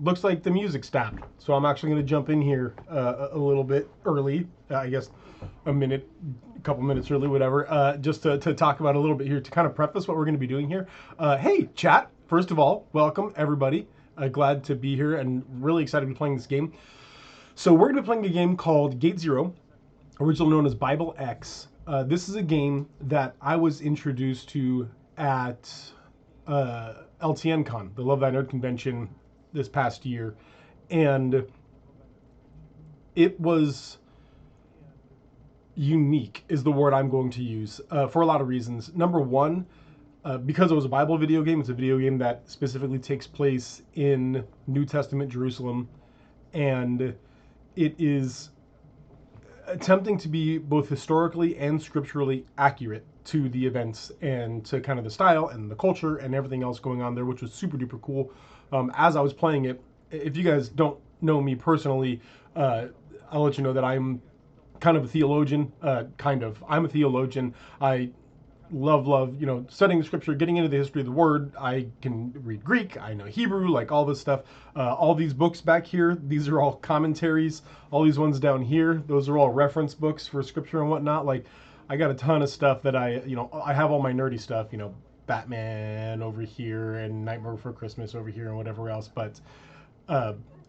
looks like the music stopped. So I'm actually going to jump in here a little bit early, I guess a minute, a couple minutes early, whatever, just to talk about a little bit here to kind of preface what we're going to be doing here. Hey, chat, first of all, welcome everybody. Glad to be here and really excited to be playing this game. So we're going to be playing a game called Gate Zero, originally known as Bible X. This is a game that I was introduced to at LTNCon, the Love Thy Nerd convention this past year, and it was unique is the word I'm going to use for a lot of reasons. Number one, because it was a Bible video game, it's a video game that specifically takes place in New Testament Jerusalem, and it is attempting to be both historically and scripturally accurate to the events and to kind of the style and the culture and everything else going on there, which was super duper cool. As I was playing it, if you guys don't know me personally, I'll let you know that I'm kind of a theologian. I'm a theologian. I love studying the scripture, getting into the history of the word. I can read Greek, I know Hebrew, like all this stuff. All these books back here, these are all commentaries. All these ones down here, those are all reference books for scripture and whatnot. Like, I got a ton of stuff that I have all my nerdy stuff, Batman over here and Nightmare Before Christmas over here and whatever else. But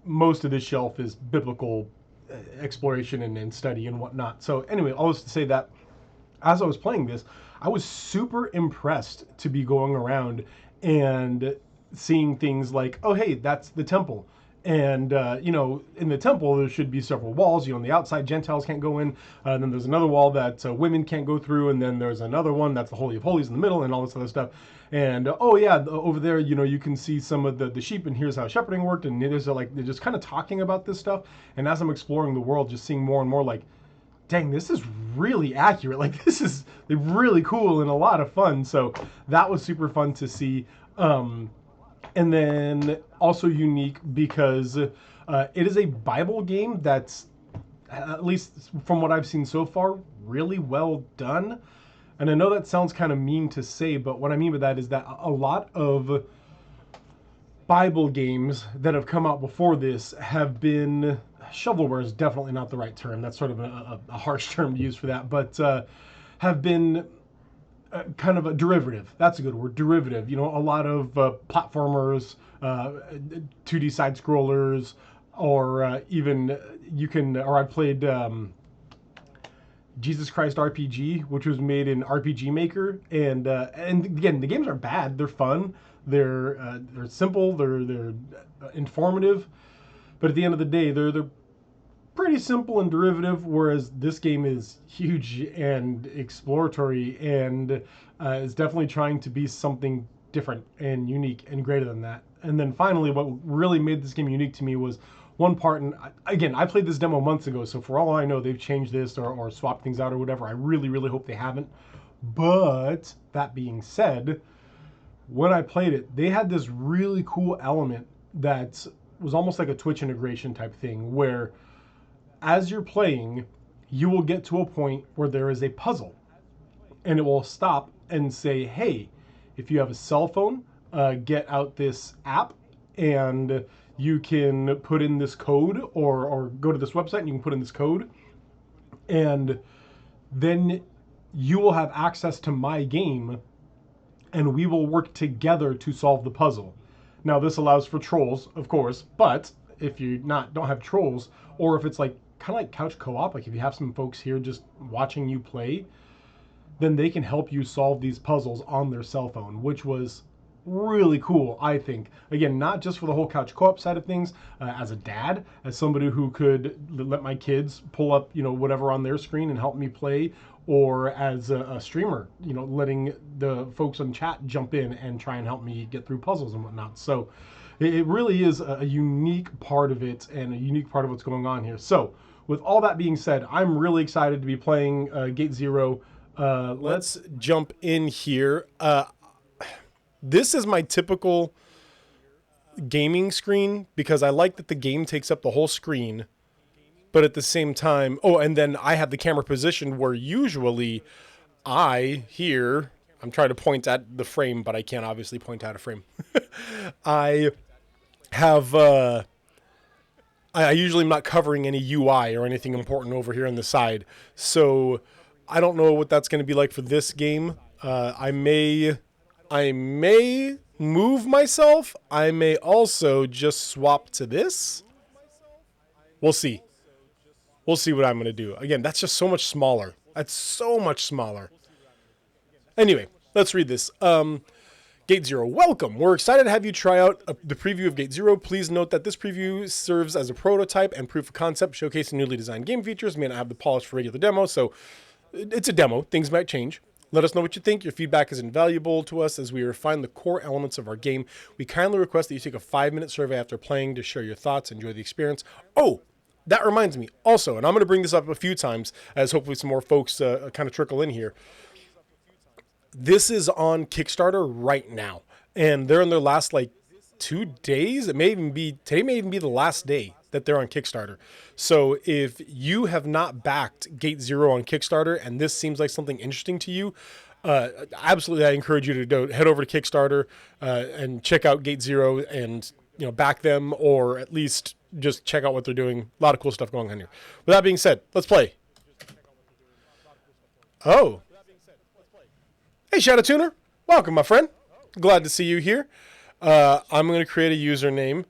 most of this shelf is biblical exploration and study and whatnot. So anyway, all this to say that as I was playing this, I was super impressed to be going around and seeing things like, oh, hey, that's the temple. And, in the temple, there should be several walls. On the outside, Gentiles can't go in. Then there's another wall that women can't go through. And then there's another one that's the Holy of Holies in the middle and all this other stuff. And, oh, yeah, over there, you can see some of the sheep, and here's how shepherding worked. And it is like they're just kind of talking about this stuff. And as I'm exploring the world, just seeing more and more like, dang, this is really accurate. Like, this is really cool and a lot of fun. So that was super fun to see. And then also unique because it is a Bible game that's, at least from what I've seen so far, really well done. And I know that sounds kind of mean to say, but what I mean by that is that a lot of Bible games that have come out before this have been, shovelware is definitely not the right term. That's sort of a harsh term to use for that, but have been kind of a derivative. That's a good word, derivative. A lot of platformers, 2D side scrollers, or even I played Jesus Christ RPG, which was made in RPG Maker, and again, the games aren't bad. They're fun. They're simple. They're informative. But at the end of the day, they're pretty simple and derivative, whereas this game is huge and exploratory and is definitely trying to be something different and unique and greater than that. And then finally, what really made this game unique to me was one part, and again, I played this demo months ago, so for all I know, they've changed this or swapped things out or whatever. I really, really hope they haven't. But that being said, when I played it, they had this really cool element that was almost like a Twitch integration type thing where as you're playing, you will get to a point where there is a puzzle and it will stop and say, hey, if you have a cell phone, get out this app and you can put in this code or go to this website and you can put in this code. And then you will have access to my game and we will work together to solve the puzzle. Now, this allows for trolls, of course, but if you don't have trolls, or if it's like kind of like couch co-op, like if you have some folks here just watching you play, then they can help you solve these puzzles on their cell phone, which was really cool, I think. Again, not just for the whole couch co-op side of things, as a dad, as somebody who could let my kids pull up, whatever on their screen and help me play, or as a streamer, letting the folks on chat jump in and try and help me get through puzzles and whatnot. So it really is a unique part of it and a unique part of what's going on here. So with all that being said, I'm really excited to be playing Gate Zero. Let's jump in here. This is my typical gaming screen because I like that the game takes up the whole screen, but at the same time, and then I have the camera positioned where usually I'm trying to point at the frame, but I can't obviously point at a frame. I have I usually am not covering any UI or anything important over here on the side, so I don't know what that's going to be like for this game. I may move myself. I may also just swap to this. We'll see. We'll see what I'm going to do. Again, that's just so much smaller. That's so much smaller. Anyway, let's read this. Gate Zero, welcome. We're excited to have you try out the preview of Gate Zero. Please note that this preview serves as a prototype and proof of concept, showcasing newly designed game features. May not have the polish for regular demo, so it's a demo. Things might change. Let us know what you think. Your feedback is invaluable to us as we refine the core elements of our game. We kindly request that you take a 5-minute survey after playing to share your thoughts, enjoy the experience. Oh, that reminds me also, and I'm going to bring this up a few times as hopefully some more folks kind of trickle in here. This is on Kickstarter right now, and they're in their last 2 days. Today may even be the last day that they're on Kickstarter. So if you have not backed Gate Zero on Kickstarter and this seems like something interesting to you, absolutely, I encourage you to head over to Kickstarter and check out Gate Zero and back them, or at least just check out what they're doing. A lot of cool stuff going on here. With that being said, let's play. Oh. Hey, Shadow Tuner. Welcome, my friend. Glad to see you here. I'm going to create a username.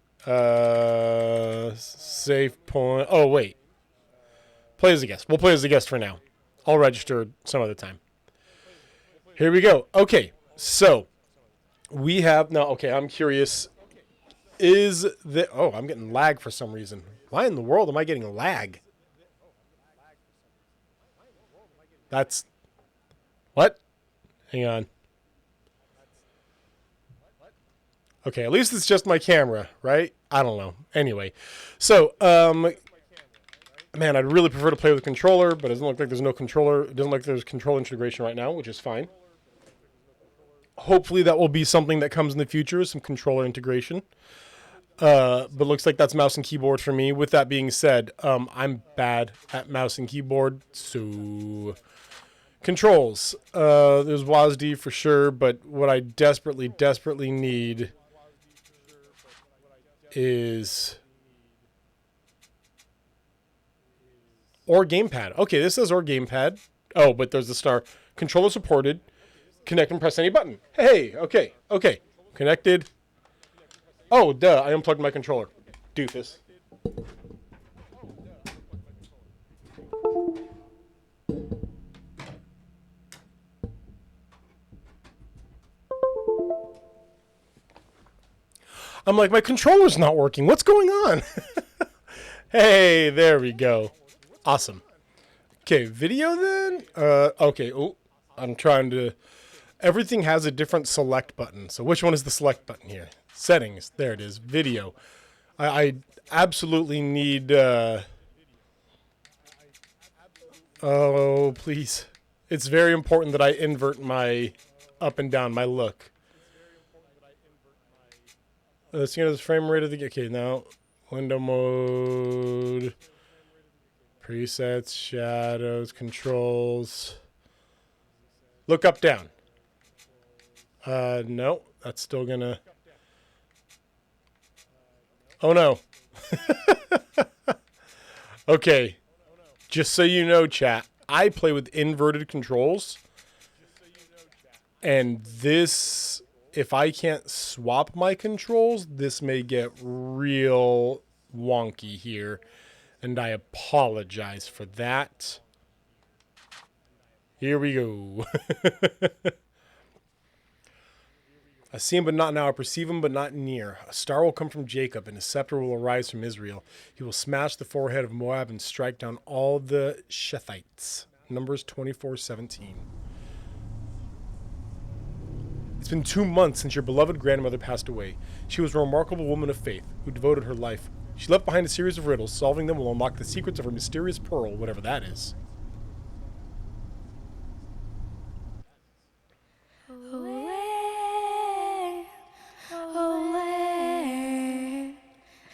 Safe point. Oh, wait. Play as a guest. We'll play as a guest for now. I'll register some other time. Here we go. Okay, so we have now. Okay, I'm curious. I'm getting lag for some reason. Why in the world am I getting lag? That's what? Hang on. Okay, at least it's just my camera, right? I don't know. Anyway, so, man, I'd really prefer to play with a controller, but it doesn't look like there's no controller. It doesn't look like there's control integration right now, which is fine. Hopefully that will be something that comes in the future, some controller integration. But looks like that's mouse and keyboard for me. With that being said, I'm bad at mouse and keyboard, so... Controls. There's WASD for sure, but what I desperately need is... Or gamepad. Okay, this says or gamepad. Oh, but there's the star. Controller supported. Connect and press any button. Hey, okay. Connected. Oh, duh, I unplugged my controller. Doofus. I'm like, my controller's not working. What's going on? Hey, there we go. Awesome. Okay, video then? Okay. Oh, I'm trying to... Everything has a different select button. So which one is the select button here? Settings. There it is. Video. I absolutely need... Oh, please. It's very important that I invert my up and down, my look. Let's get the frame rate of the... Okay, now... Window mode... Presets, shadows, controls... Look up, down. No. That's still gonna... Oh, no. Okay. Just so you know, chat, I play with inverted controls. And this... If I can't swap my controls, this may get real wonky here. And I apologize for that. Here we go. I see him, but not now. I perceive him, but not near. A star will come from Jacob, and a scepter will arise from Israel. He will smash the forehead of Moab and strike down all the Shethites. Numbers 24:17. It's been 2 months since your beloved grandmother passed away. She was a remarkable woman of faith who devoted her life. She left behind a series of riddles. Solving them will unlock the secrets of her mysterious pearl, whatever that is.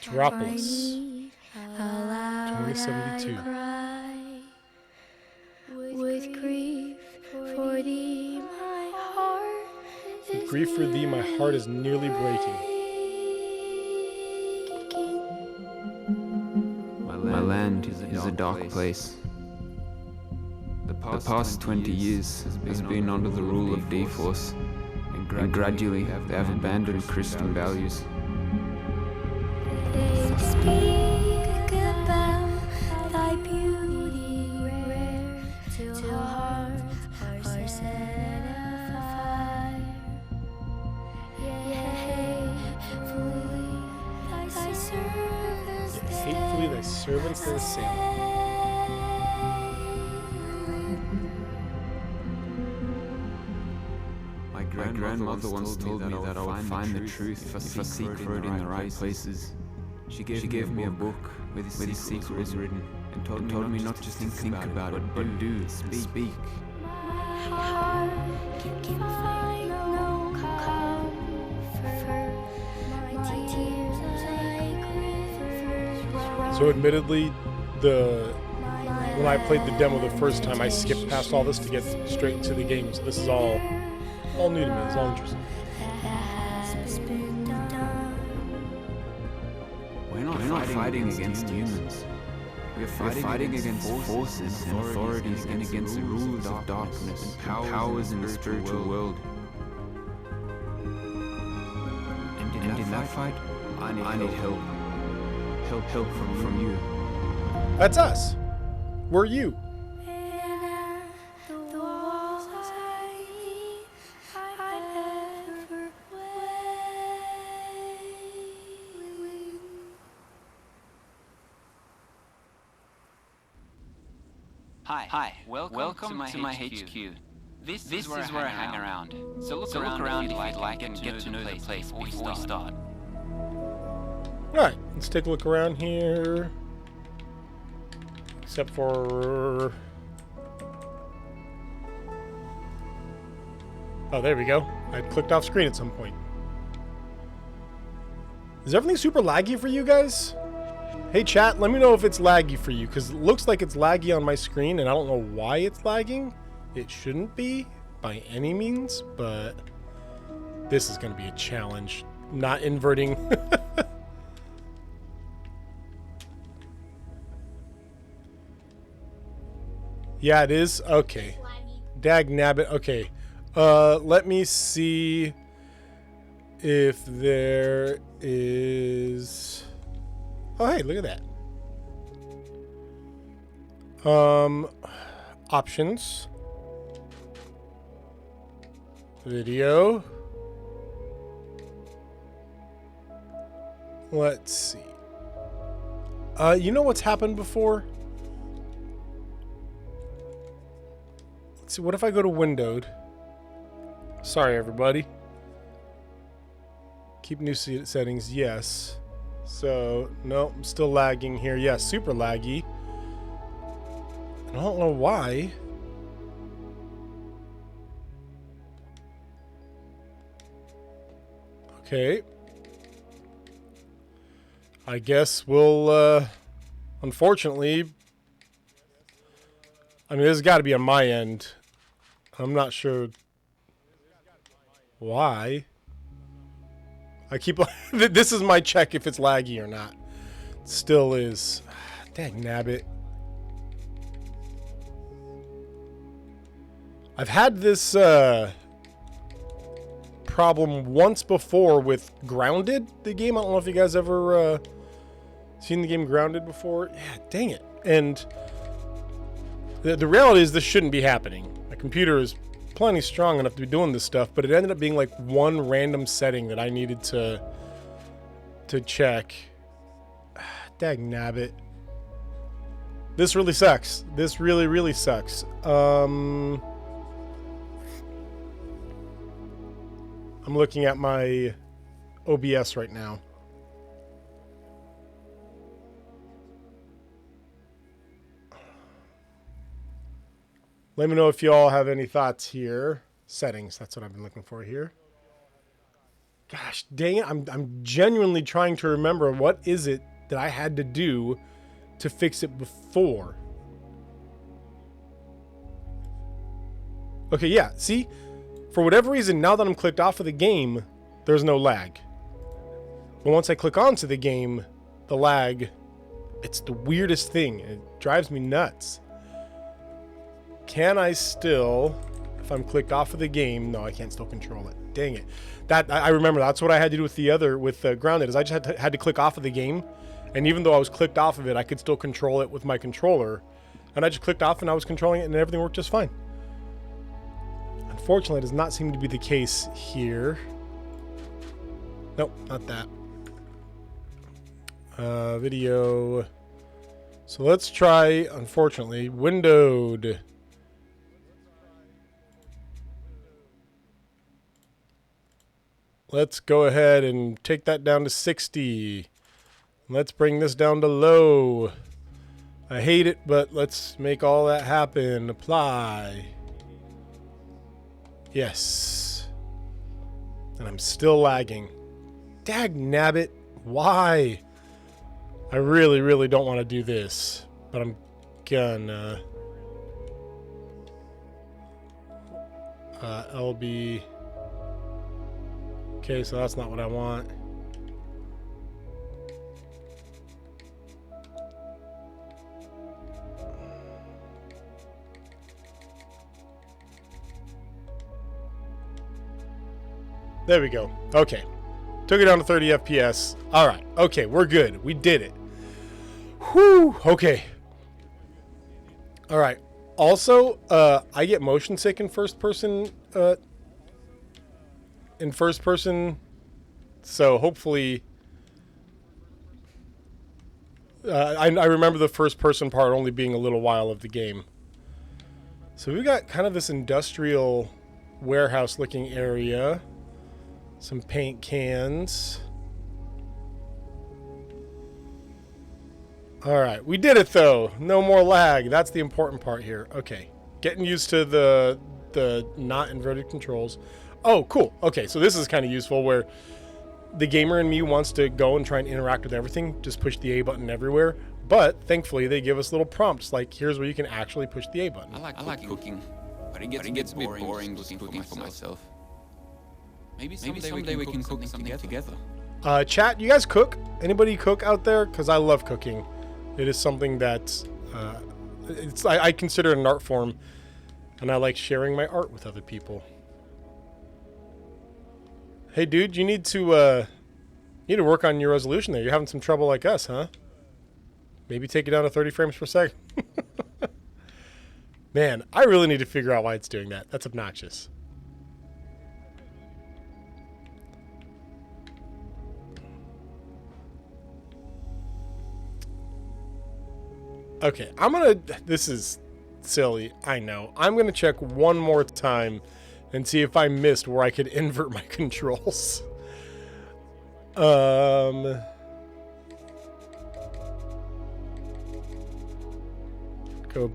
Metropolis. 2072. With grief for thee, my heart With grief for thee, my heart is nearly breaking. a dark place. The past 20 years has been under the rule of D-Force, and gradually they have abandoned Christian values. They speak about thy beauty rare till hearts are set afire. Yea, Hatefully thy servants they assail. My grandmother once told me that I would find the truth if I seek for it in the right places. She gave me a book where this secret was written, and told me not just to think about it, but do, speak. My heart can find no comfort. My tears like rivers. So admittedly, when I played the demo the first time, I skipped past all this to get straight to the game. So this is all new to me. It's all interesting. We're not fighting against humans. We're fighting against forces and authorities and against the rulers of darkness and powers in the spiritual world. And in that fight, I need help. Help from you. That's us. We're you. The walls I ever waited. Hi. Welcome to my HQ. This is where I hang around. So look around if you'd like and get to know the place before we start. Alright, let's take a look around here. Except for... Oh, there we go. I clicked off screen at some point. Is everything super laggy for you guys? Hey chat, let me know if it's laggy for you, because it looks like it's laggy on my screen, and I don't know why it's lagging. It shouldn't be, by any means, but this is going to be a challenge. Not inverting. Yeah, it is? Okay. Dag nabbit. Okay. Let me see if there is... Oh, hey, look at that. Options. Video. Let's see. You know what's happened before? Let's see, what if I go to windowed? Sorry, everybody. Keep new settings, yes. So, no, I'm still lagging here. Yes, super laggy. I don't know why. Okay. I guess we'll, unfortunately... I mean, this has got to be on my end. I'm not sure why. I keep... This is my check if it's laggy or not. It still is. Dang nabbit. I've had this problem once before with Grounded, the game. I don't know if you guys ever seen the game Grounded before. Yeah, dang it. And the reality is this shouldn't be happening. My computer is plenty strong enough to be doing this stuff, but it ended up being like one random setting that I needed to check. Dag nabbit. This really sucks. This really, really sucks. I'm looking at my OBS right now. Let me know if you all have any thoughts here. Settings, that's what I've been looking for here. Gosh, dang it. I'm genuinely trying to remember what is it that I had to do to fix it before. Okay, yeah, see? For whatever reason, now that I'm clicked off of the game, there's no lag. But once I click onto the game, the lag, it's the weirdest thing. It drives me nuts. Can I still, if I'm clicked off of the game, no, I can't still control it. Dang it. That I remember that's what I had to do with the other, with Grounded, is I just had to click off of the game. And even though I was clicked off of it, I could still control it with my controller. And I just clicked off and I was controlling it and everything worked just fine. Unfortunately, it does not seem to be the case here. Nope, not that. Video. So let's try, unfortunately, windowed. Let's go ahead and take that down to 60. Let's bring this down to low. I hate it, but let's make all that happen. Apply. Yes. And I'm still lagging. Dag nabbit. Why? I really, really don't want to do this, but I'm gonna. LB. Okay, so that's not what I want. There we go. Okay. Took it down to 30 FPS. All right. Okay, we're good. We did it. Whew. Okay. All right. Also, I get motion sick in first person. So hopefully, I remember the first person part only being a little while of the game. So we got kind of this industrial warehouse looking area. Some paint cans. All right, we did it though. No more lag. That's the important part here. Okay, getting used to the not inverted controls. Oh, cool. Okay, so this is kind of useful where the gamer in me wants to go and try and interact with everything. Just push the A button everywhere. But thankfully, they give us little prompts like, here's where you can actually push the A button. I like cooking, but it gets a bit boring just cooking for myself. Maybe someday we can cook something together. Chat, you guys cook? Anybody cook out there? Because I love cooking. It is something that I consider it an art form, and I like sharing my art with other people. Hey, dude, you need to work on your resolution there. You're having some trouble like us, huh? Maybe take it down to 30 frames per second. Man, I really need to figure out why it's doing that. That's obnoxious. Okay, this is silly, I know. I'm gonna check one more time and see if I missed where I could invert my controls. Go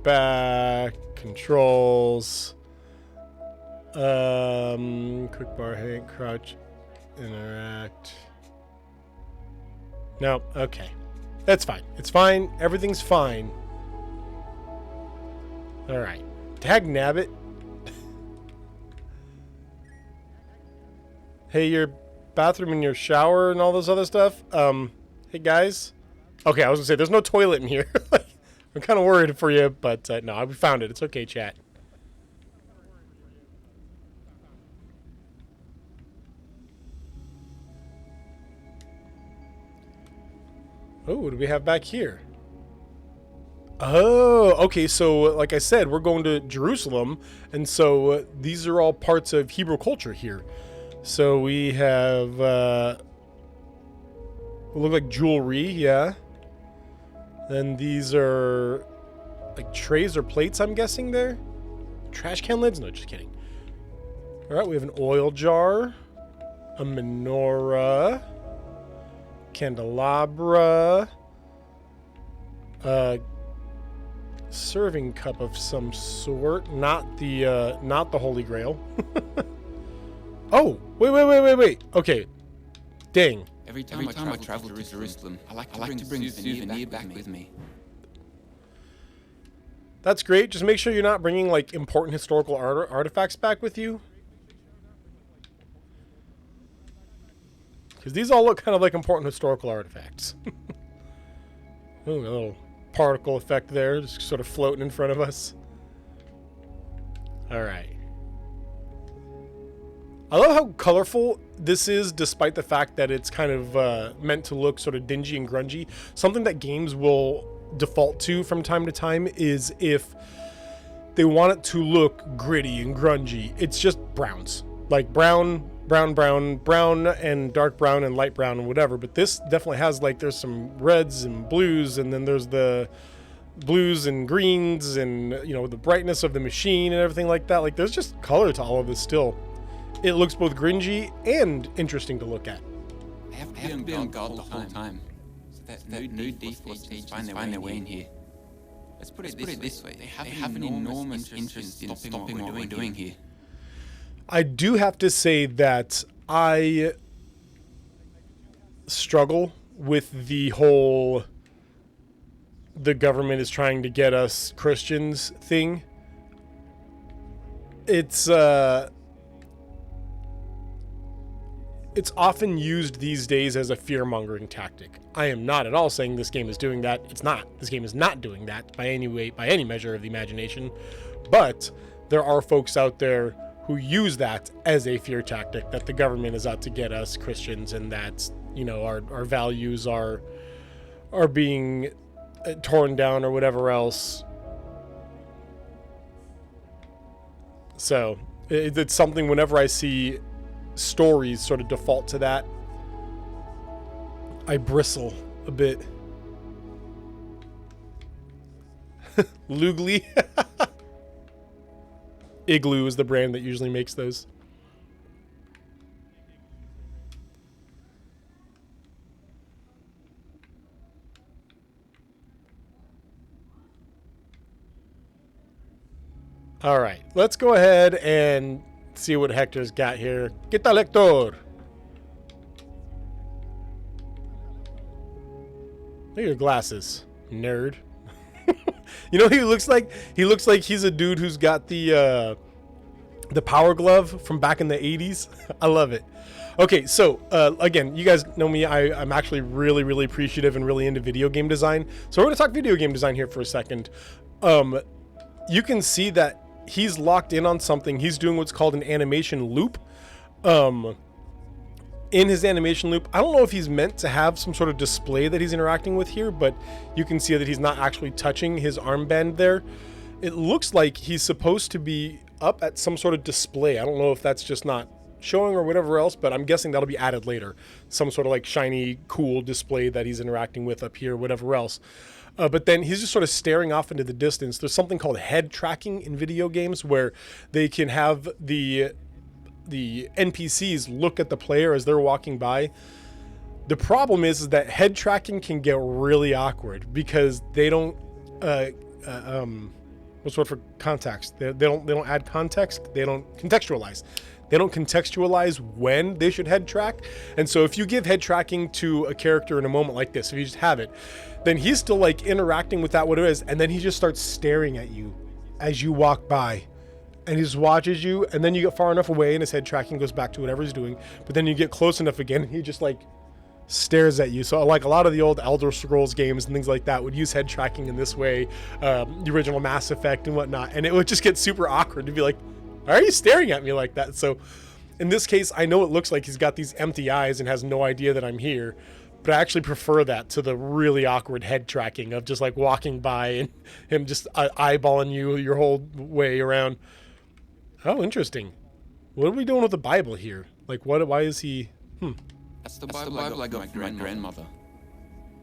back, controls. Quick bar, hang, crouch, interact. No, okay. That's fine. It's fine. Everything's fine. Alright. Tag nabbit. Hey, your bathroom and your shower and all this other stuff. Hey guys. Okay, I was gonna say, there's no toilet in here. I'm kind of worried for you, but no, we found it. It's okay, chat. Oh, what do we have back here? Oh, okay. So, like I said, we're going to Jerusalem, and so these are all parts of Hebrew culture here. So we have, look like jewelry, yeah. Then these are like trays or plates, I'm guessing there. Trash can lids? No, just kidding. All right, we have an oil jar, a menorah, candelabra, serving cup of some sort, not the Holy Grail. Oh, wait. Okay, dang. Every time I travel to Jerusalem, I like to bring a souvenir back with me. That's great. Just make sure you're not bringing like important historical artifacts back with you. Because these all look kind of like important historical artifacts. Ooh, a little particle effect there, just sort of floating in front of us. All right. I love how colorful this is, despite the fact that it's kind of meant to look sort of dingy and grungy. Something that games will default to from time to time is if they want it to look gritty and grungy, it's just browns. Like brown, and dark brown and light brown and whatever. But this definitely has, like, there's some reds and blues, and then there's the blues and greens and, you know, the brightness of the machine and everything like that. Like, there's just color to all of this still. It looks both grungy and interesting to look at. I have to be on guard the whole time. So that new default stage find their way in here. Let's put it this way. They have an enormous interest in stopping what we're doing here. I do have to say that I struggle with the whole the government is trying to get us Christians thing. It's often used these days as a fear-mongering tactic. I am not at all saying this game is doing that. It's not. This game is not doing that by any measure of the imagination. But there are folks out there who use that as a fear tactic, that the government is out to get us Christians, and that, you know, our values are being torn down or whatever else. So it's something, whenever I see stories sort of default to that, I bristle a bit. Lugly. Igloo is the brand that usually makes those. All right, let's go ahead and see what Hector's got here. ¿Qué tal, Hector? Look at your glasses, nerd. You know who he looks like? He looks like he's a dude who's got the Power Glove from back in the 80s. I love it. Okay, so again, you guys know me. I'm actually really, really appreciative and really into video game design. So we're going to talk video game design here for a second. You can see that he's locked in on something. He's doing what's called an animation loop. In his animation loop, I don't know if he's meant to have some sort of display that he's interacting with here, but you can see that he's not actually touching his armband there. It looks like he's supposed to be up at some sort of display. I don't know if that's just not showing or whatever else, but I'm guessing that'll be added later. Some sort of like shiny, cool display that he's interacting with up here, whatever else. But then he's just sort of staring off into the distance. There's something called head tracking in video games where they can have the NPCs look at the player as they're walking by. The problem is that head tracking can get really awkward because they don't what's the word for context? They don't add context. They don't contextualize. They don't contextualize when they should head track. And so if you give head tracking to a character in a moment like this, if you just have it, then he's still like interacting with that, what it is, and then he just starts staring at you as you walk by. And he just watches you, and then you get far enough away and his head tracking goes back to whatever he's doing. But then you get close enough again and he just like stares at you. So like a lot of the old Elder Scrolls games and things like that would use head tracking in this way, the original Mass Effect and whatnot. And it would just get super awkward to be like, why are you staring at me like that? So in this case, I know it looks like he's got these empty eyes and has no idea that I'm here, but I actually prefer that to the really awkward head tracking of just like walking by and him just eyeballing you your whole way around. Oh, interesting. What are we doing with the Bible here? Like, why is he... That's the Bible I got from my grandmother.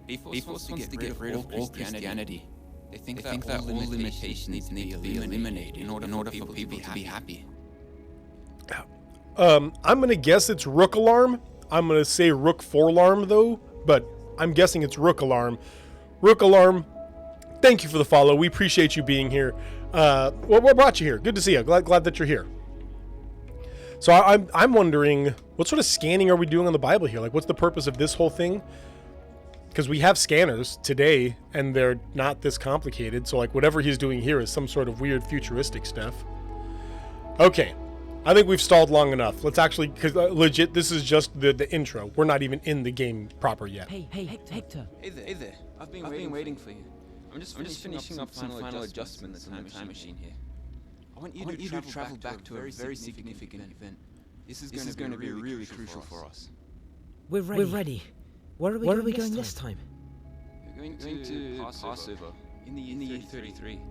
People wants to get rid of all Christianity. They think that all limitations need to be eliminated in order for people to be happy. I'm going to guess it's Rook Alarm. I'm going to say Rook Forlarm, though, but I'm guessing it's Rook Alarm. Rook Alarm, thank you for the follow. We appreciate you being here. What brought you here? Good to see you. Glad that you're here. So I'm wondering, what sort of scanning are we doing on the Bible here? Like, what's the purpose of this whole thing? Because we have scanners today, and they're not this complicated. So, like, whatever he's doing here is some sort of weird futuristic stuff. Okay. I think we've stalled long enough. Let's actually, because legit, this is just the intro. We're not even in the game proper yet. Hey, Hector. Hey there. I've been waiting for you. I'm just finishing up some final adjustments in the time machine here. I want you to travel back to a very significant event. This is going to be really crucial for us. We're ready. Where are we going this time? We're going to Passover in the year 33.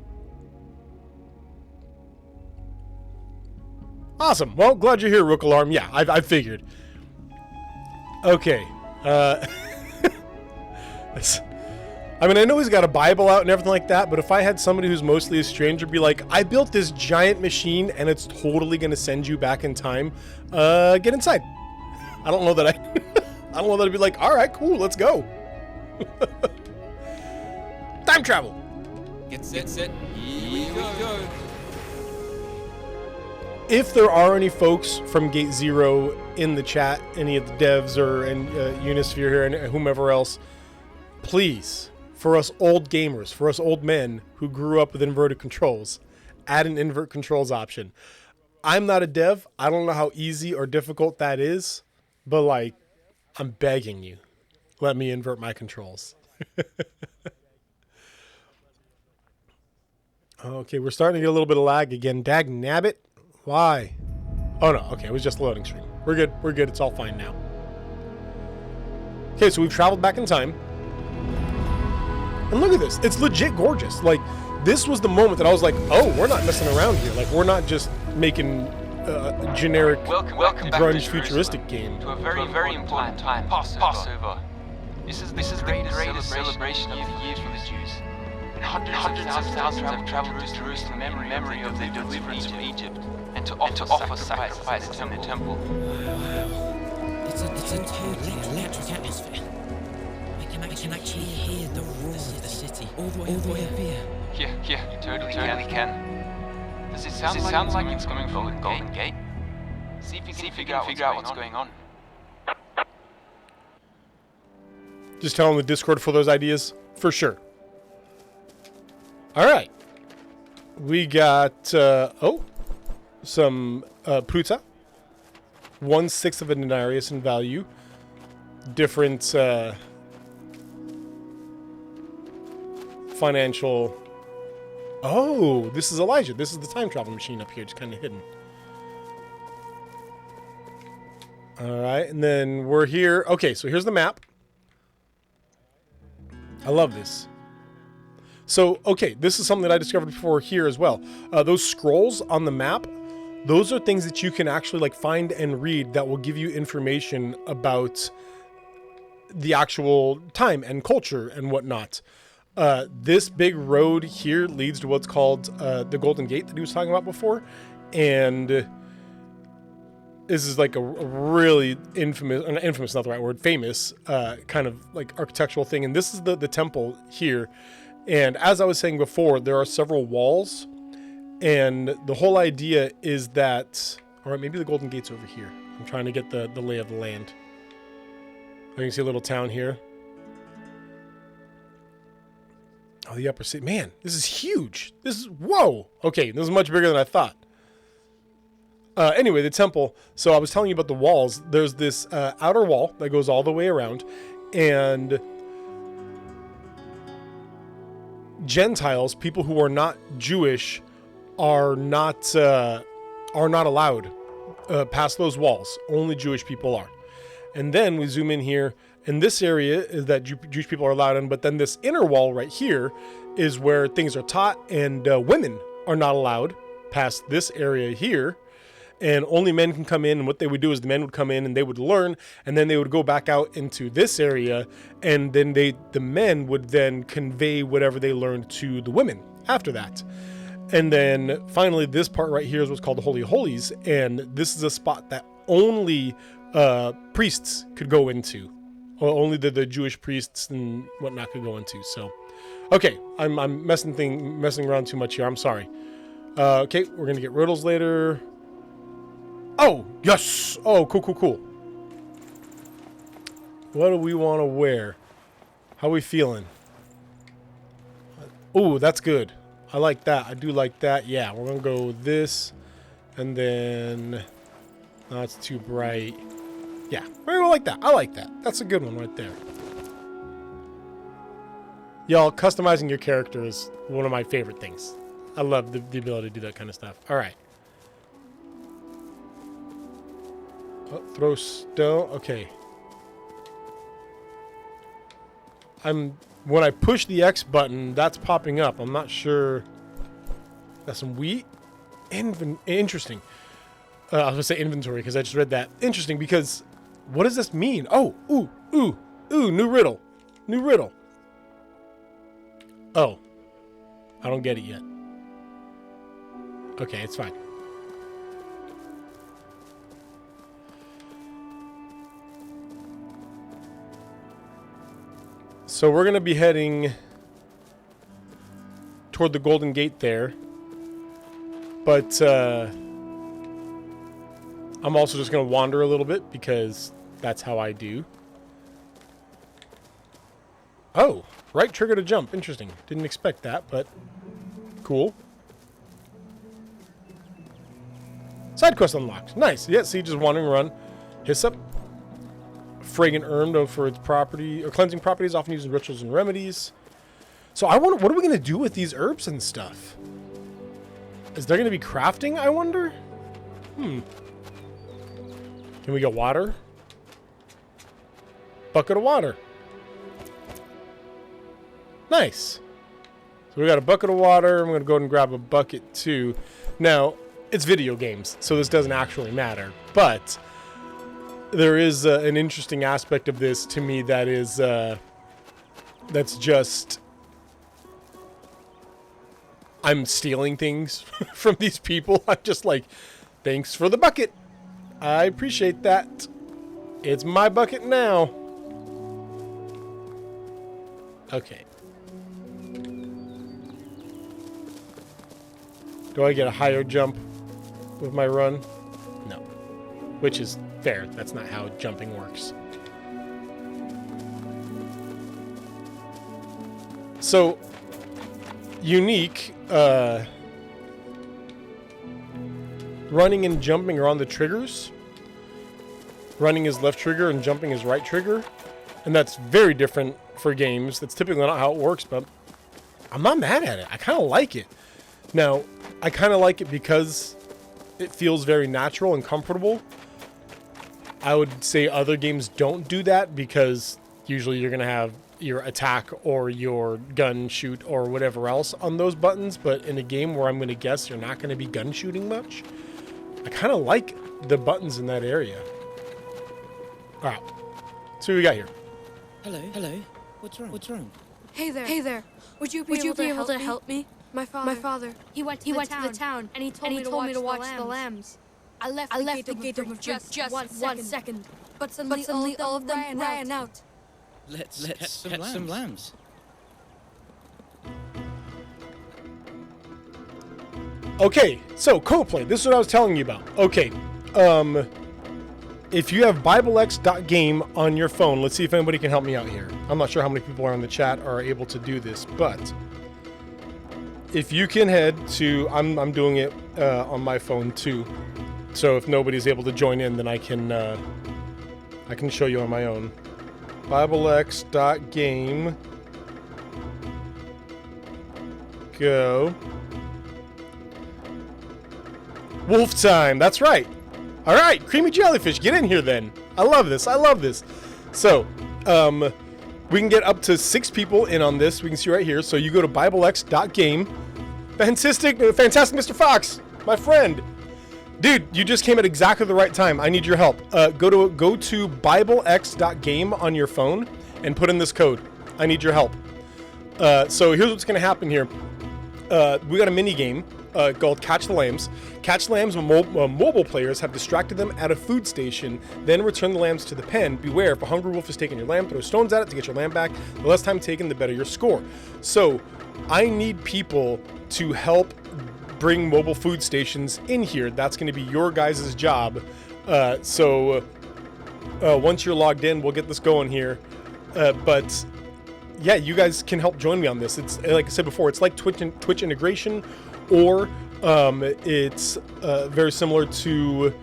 Awesome. Well, glad you're here, Rook Alarm. Yeah, I figured. Okay. I mean, I know he's got a Bible out and everything like that, but if I had somebody who's mostly a stranger be like, I built this giant machine and it's totally going to send you back in time, get inside. I don't know that I don't know that I'd be like, all right, cool, let's go. Time travel. Get set. Here we go. If there are any folks from Gate Zero in the chat, any of the devs or Unisphere here and whomever else, please, for us old gamers, for us old men who grew up with inverted controls, add an invert controls option. I'm not a dev. I don't know how easy or difficult that is, but like, I'm begging you, let me invert my controls. Okay, we're starting to get a little bit of lag again. Dag nabbit. Why? Oh no, okay, it was just a loading screen. We're good, it's all fine now. Okay, so we've traveled back in time. And look at this, it's legit gorgeous. Like, this was the moment that I was like, oh, we're not messing around here. Like, we're not just making a generic Welcome back grunge to futuristic game. To a very important time, Passover. This is the greatest celebration of the year for the Jews. And hundreds of thousands have traveled to Jerusalem in memory of their deliverance from Egypt and to offer sacrifices in the temple. It's a totally electric atmosphere. I can actually hear the roar of the city all the way up here. Yeah, you totally can. Does it sound like it's coming from the Golden Gate? See if you can figure out what's going on. Just tell them the Discord for those ideas, for sure. All right, we got some pruta, 1/6 of a denarius in value, different financial. Oh, this is Elijah. This is the time travel machine up here, just kind of hidden. All right, and then we're here. Okay, so here's the map. I love this. So, okay, this is something that I discovered before here as well. Those scrolls on the map, those are things that you can actually like find and read that will give you information about the actual time and culture and whatnot. This big road here leads to what's called the Golden Gate that he was talking about before. And this is like a really infamous, not the right word, famous kind of like architectural thing. And this is the temple here. And as I was saying before, there are several walls, and the whole idea is that, all right, maybe the Golden Gate's over here. I'm trying to get the lay of the land. You can see a little town here. Oh, the upper city. Man, this is huge. This is, whoa. Okay, this is much bigger than I thought. Anyway, the temple. So I was telling you about the walls. There's this outer wall that goes all the way around, and Gentiles, people who are not Jewish, are not allowed past those walls. Only Jewish people are. And then we zoom in here, and this area is that Jewish people are allowed in, but then this inner wall right here is where things are taught, and women are not allowed past this area here. And only men can come in, and what they would do is the men would come in and they would learn, and then they would go back out into this area, and then the men would then convey whatever they learned to the women after that. And then finally, this part right here is what's called the Holy of Holies, and this is a spot that only priests could go into, or only the Jewish priests and whatnot could go into. So, okay, I'm messing around too much here. I'm sorry. Okay, we're gonna get riddles later. Oh, yes! Oh, cool. What do we want to wear? How are we feeling? Oh, that's good. I like that. I do like that. Yeah, we're going to go with this. And then... No, it's too bright. Yeah, we're going to go like that. I like that. That's a good one right there. Y'all, customizing your character is one of my favorite things. I love the ability to do that kind of stuff. All right. Oh, throw stone. Okay. When I push the X button, that's popping up. I'm not sure. That's some wheat. Interesting. I was going to say inventory because I just read that. Interesting because what does this mean? Oh, ooh, new riddle. New riddle. Oh. I don't get it yet. Okay, it's fine. So we're going to be heading toward the Golden Gate there. But I'm also just going to wander a little bit because that's how I do. Oh, right trigger to jump. Interesting. Didn't expect that, but cool. Side quest unlocked. Nice. Yeah, see, just wandering around. Hyssop. Fragrant herb known for its property or cleansing properties, often used in rituals and remedies. So I wonder, what are we going to do with these herbs and stuff? Is there going to be crafting, I wonder? Can we get water? Bucket of water. Nice. So we got a bucket of water. I'm going to go ahead and grab a bucket too. Now, it's video games, so this doesn't actually matter. But there is an interesting aspect of this to me that is that's just I'm stealing things from these people. I'm just like, thanks for the bucket. I appreciate that. It's my bucket now. Okay. Do I get a higher jump with my run? No. Which is fair. That's not how jumping works. So, unique, running and jumping are on the triggers. Running is left trigger and jumping is right trigger. And that's very different for games. That's typically not how it works, but I'm not mad at it. I kind of like it. Now, I kind of like it because it feels very natural and comfortable. I would say other games don't do that because usually you're going to have your attack or your gun shoot or whatever else on those buttons. But in a game where I'm going to guess you're not going to be gun shooting much, I kind of like the buttons in that area. All right. So what we got here? Hello. What's wrong? Hey there. Would you be able to help me? My father. He went to the town and he told me to watch the lambs. I left the gate open for just 1 second. But suddenly all of them ran out. Let's pet some lambs. Okay, so co-play. This is what I was telling you about. Okay, if you have BibleX.game on your phone, let's see if anybody can help me out here. I'm not sure how many people are in the chat are able to do this, but if you can head to, I'm doing it on my phone too. So if nobody's able to join in, then I can show you on my own. BibleX.game. Go. Wolf time. That's right. All right, creamy jellyfish, get in here then. I love this. So, we can get up to 6 people in on this. We can see right here. So you go to BibleX.game. Fantastic Mr. Fox, my friend. Dude, you just came at exactly the right time. I need your help. Go to BibleX.game on your phone and put in this code. I need your help. So here's what's going to happen here. We got a mini game called Catch the Lambs. Catch the Lambs when mobile players have distracted them at a food station, then return the lambs to the pen. Beware, if a hungry wolf has taken your lamb, throw stones at it to get your lamb back. The less time taken, the better your score. So I need people to help bring mobile food stations in here. That's going to be your guys' job. So once you're logged in, we'll get this going here. But yeah, you guys can help join me on this. It's like I said before, it's like Twitch integration, or it's very similar to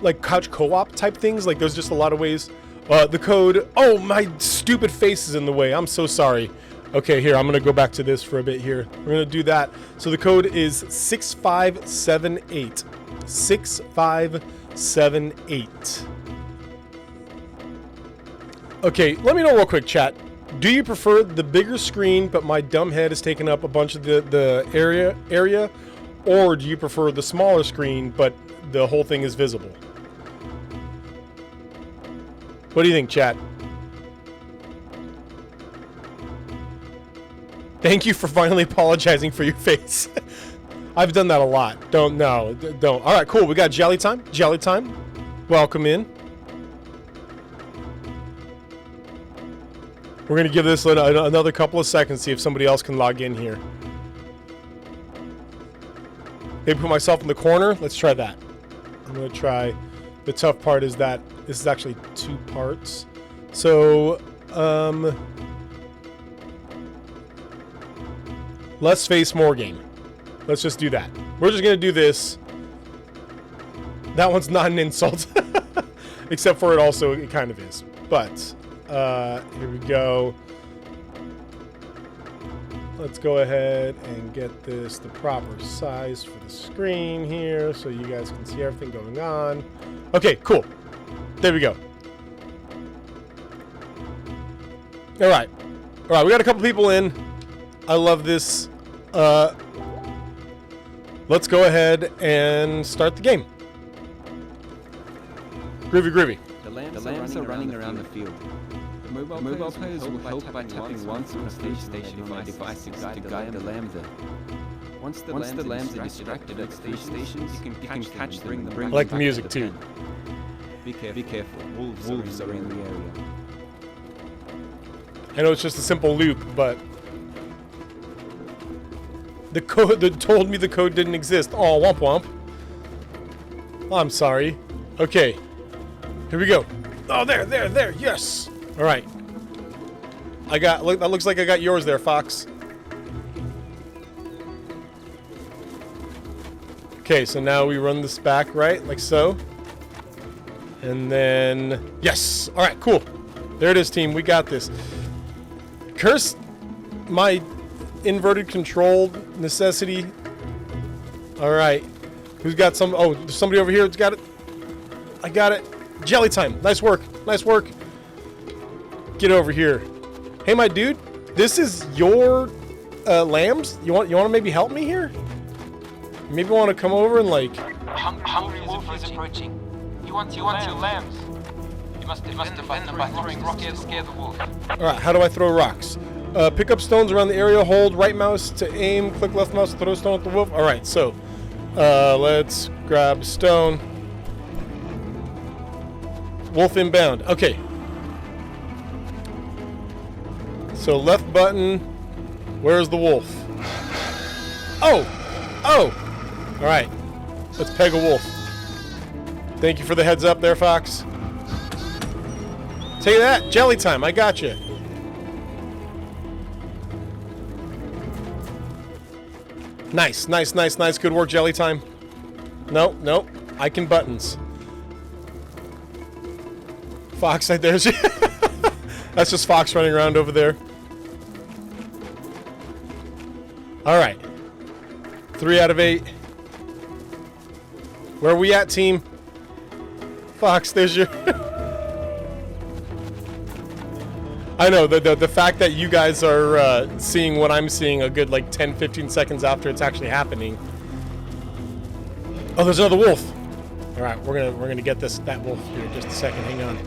like couch co-op type things. Like there's just a lot of ways. The code. Oh, my stupid face is in the way. I'm so sorry. Okay, here, I'm going to go back to this for a bit here. We're going to do that. So the code is 6578. 6578. Okay, let me know real quick, chat. Do you prefer the bigger screen, but my dumb head has taken up a bunch of the area? Or do you prefer the smaller screen, but the whole thing is visible? What do you think, chat? Thank you for finally apologizing for your face. I've done that a lot. Don't. All right, cool. We got Jelly Time. Jelly Time. Welcome in. We're going to give this another couple of seconds, see if somebody else can log in here. Maybe put myself in the corner. Let's try that. I'm going to try. The tough part is that this is actually 2 parts. So, less face, more game. Let's just do that. We're just going to do this. That one's not an insult. Except for it kind of is. But, here we go. Let's go ahead and get this the proper size for the screen here so you guys can see everything going on. Okay, cool. There we go. All right, we got a couple people in. I love this. Let's go ahead and start the game. Groovy. The lambs are running around the field. The mobile players will help by tapping once on a PlayStation device to guide the lamb there. Once the lambs are distracted at stage stations, you can catch them and bring them. I like the music too. Be careful. Wolves are in the area. I know it's just a simple loop, but the code that told me the code didn't exist. Oh, womp womp. I'm sorry. Okay. Here we go. Oh, there. Yes. All right. That looks like I got yours there, Fox. Okay, so now we run this back, right? Like so. And then, yes. All right, cool. There it is, team. We got this. Curse my inverted control necessity. All right. Who's got some? Oh, there's somebody over here that's got it. I got it. Jelly Time. Nice work. Get over here. Hey, my dude. This is your lambs. You want to maybe help me here? Maybe want to come over and like. Hungry wolf is approaching. He wants your lambs. You must defend them by throwing rocks to scare the wolf. All right. How do I throw rocks? Pick up stones around the area. Hold right mouse to aim. Click left mouse to throw a stone at the wolf. All right. So, let's grab a stone. Wolf inbound. Okay. So left button. Where's the wolf? Oh! All right. Let's peg a wolf. Thank you for the heads up there, Fox. Take that. Jelly Time. I got you. Nice. Good work, Jelly Time. Nope. I can buttons. Fox, there's you. That's just Fox running around over there. All right. 3 out of 8. Where are we at, team? Fox, there's your... I know, the fact that you guys are seeing what I'm seeing a good, like, 10, 15 seconds after it's actually happening. Oh, there's another wolf. All right, we're gonna get that wolf here in just a second. Hang on.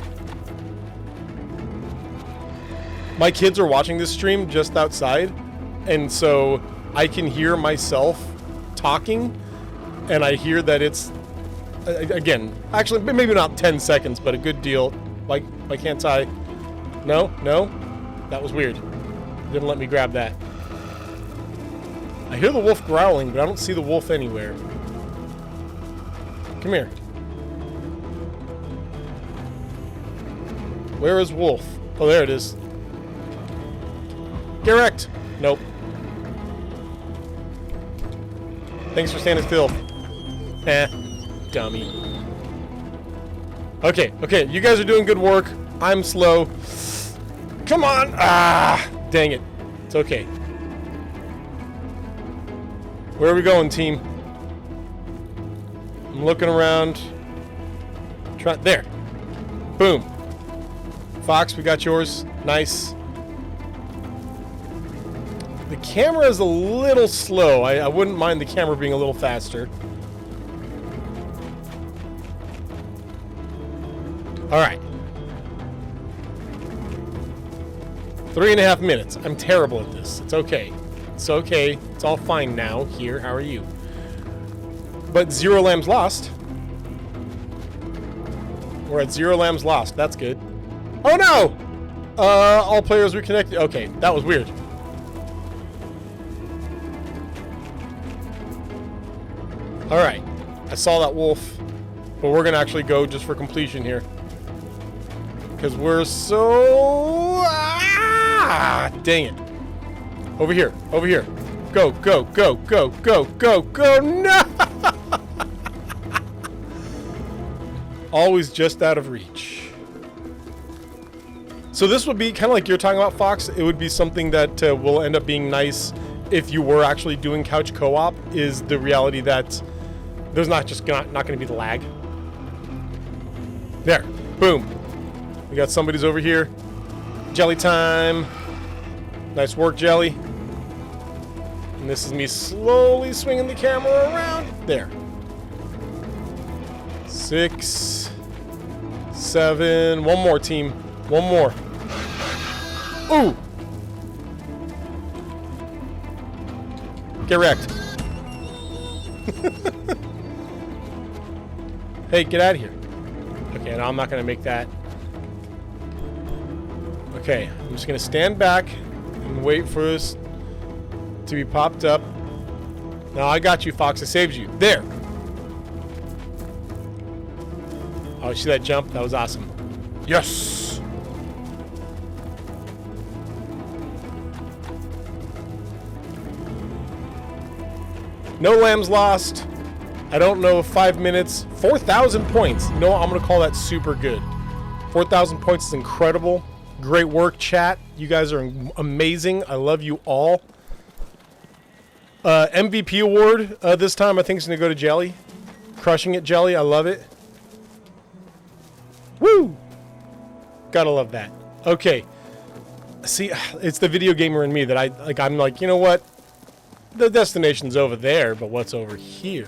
My kids are watching this stream just outside, and so I can hear myself talking, and I hear that it's, again, actually, maybe not 10 seconds, but a good deal. Why can't I? No? That was weird. Didn't let me grab that. I hear the wolf growling, but I don't see the wolf anywhere. Come here. Where is wolf? Oh, there it is. Correct. Nope. Thanks for standing still. Dummy. Okay. You guys are doing good work. I'm slow. Come on. Dang it. It's okay. Where are we going, team? I'm looking around. There. Boom. Fox, we got yours. Nice. The camera is a little slow. I wouldn't mind the camera being a little faster. Alright. 3.5 minutes. I'm terrible at this. It's okay. It's okay. It's all fine now. Here, how are you? But 0 lambs lost. We're at 0 lambs lost. That's good. Oh no! All players reconnected. Okay, that was weird. Alright. I saw that wolf. But we're gonna actually go just for completion here. Because we're so... Ah! Dang it. Over here. Over here. Go, go, go, go, go, go, go. No! Always just out of reach. So this would be kind of like you're talking about, Fox. It would be something that will end up being nice if you were actually doing couch co-op, is the reality that there's not going to be the lag. There. Boom. We got somebody's over here. Jelly time. Nice work, Jelly. And this is me slowly swinging the camera around. There. 6, 7. One more, team. One more. Ooh. Get wrecked. Hey, get out of here. Okay, no, I'm not going to make that. Okay, I'm just going to stand back and wait for this to be popped up. Now, I got you, Fox. I saved you. There. Oh, you see that jump? That was awesome. Yes! No lambs lost. I don't know, 5 minutes. 4,000 points. You know what? I'm going to call that super good. 4,000 points is incredible. Great work, chat. You guys are amazing. I love you all. MVP award this time I think is going to go to Jelly. Crushing it, Jelly. I love it. Woo! Gotta love that. Okay. See, it's the video gamer in me that I'm like, you know what? The destination's over there, but what's over here?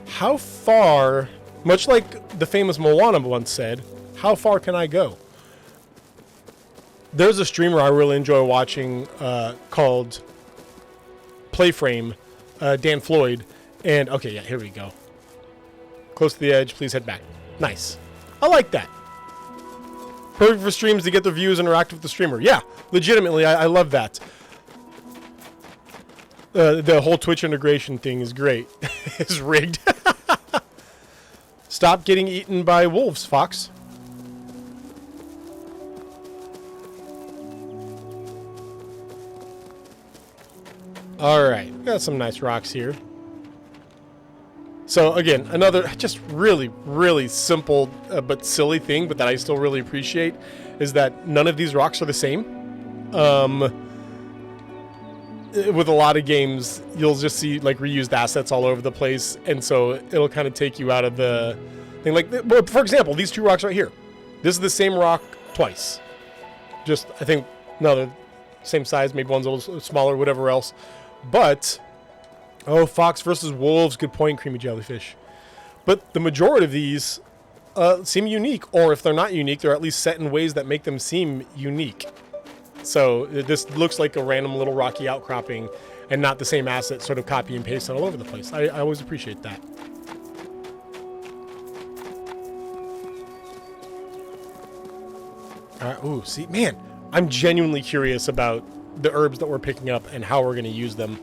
How far, much like the famous Moana once said, how far can I go? There's a streamer I really enjoy watching called Playframe, Dan Floyd. And, okay, yeah, here we go. Close to the edge, please head back. Nice. I like that. Perfect for streams to get the views, interact with the streamer. Yeah, legitimately, I love that. The whole Twitch integration thing is great. It's rigged. Stop getting eaten by wolves, Fox. Alright, got some nice rocks here. So again, another just really, really simple but silly thing, but that I still really appreciate, is that none of these rocks are the same. With a lot of games, you'll just see like reused assets all over the place, and so it'll kind of take you out of the thing. Like, for example, these two rocks right here. This is the same rock twice. Just, I think, no, they're same size. Maybe one's a little smaller, whatever else. But, oh, Fox versus Wolves. Good point, Creamy Jellyfish. But the majority of these seem unique, or if they're not unique, they're at least set in ways that make them seem unique. So this looks like a random little rocky outcropping and not the same asset sort of copy and paste all over the place. I always appreciate that. Ooh, see, man, I'm genuinely curious about the herbs that we're picking up and how we're going to use them.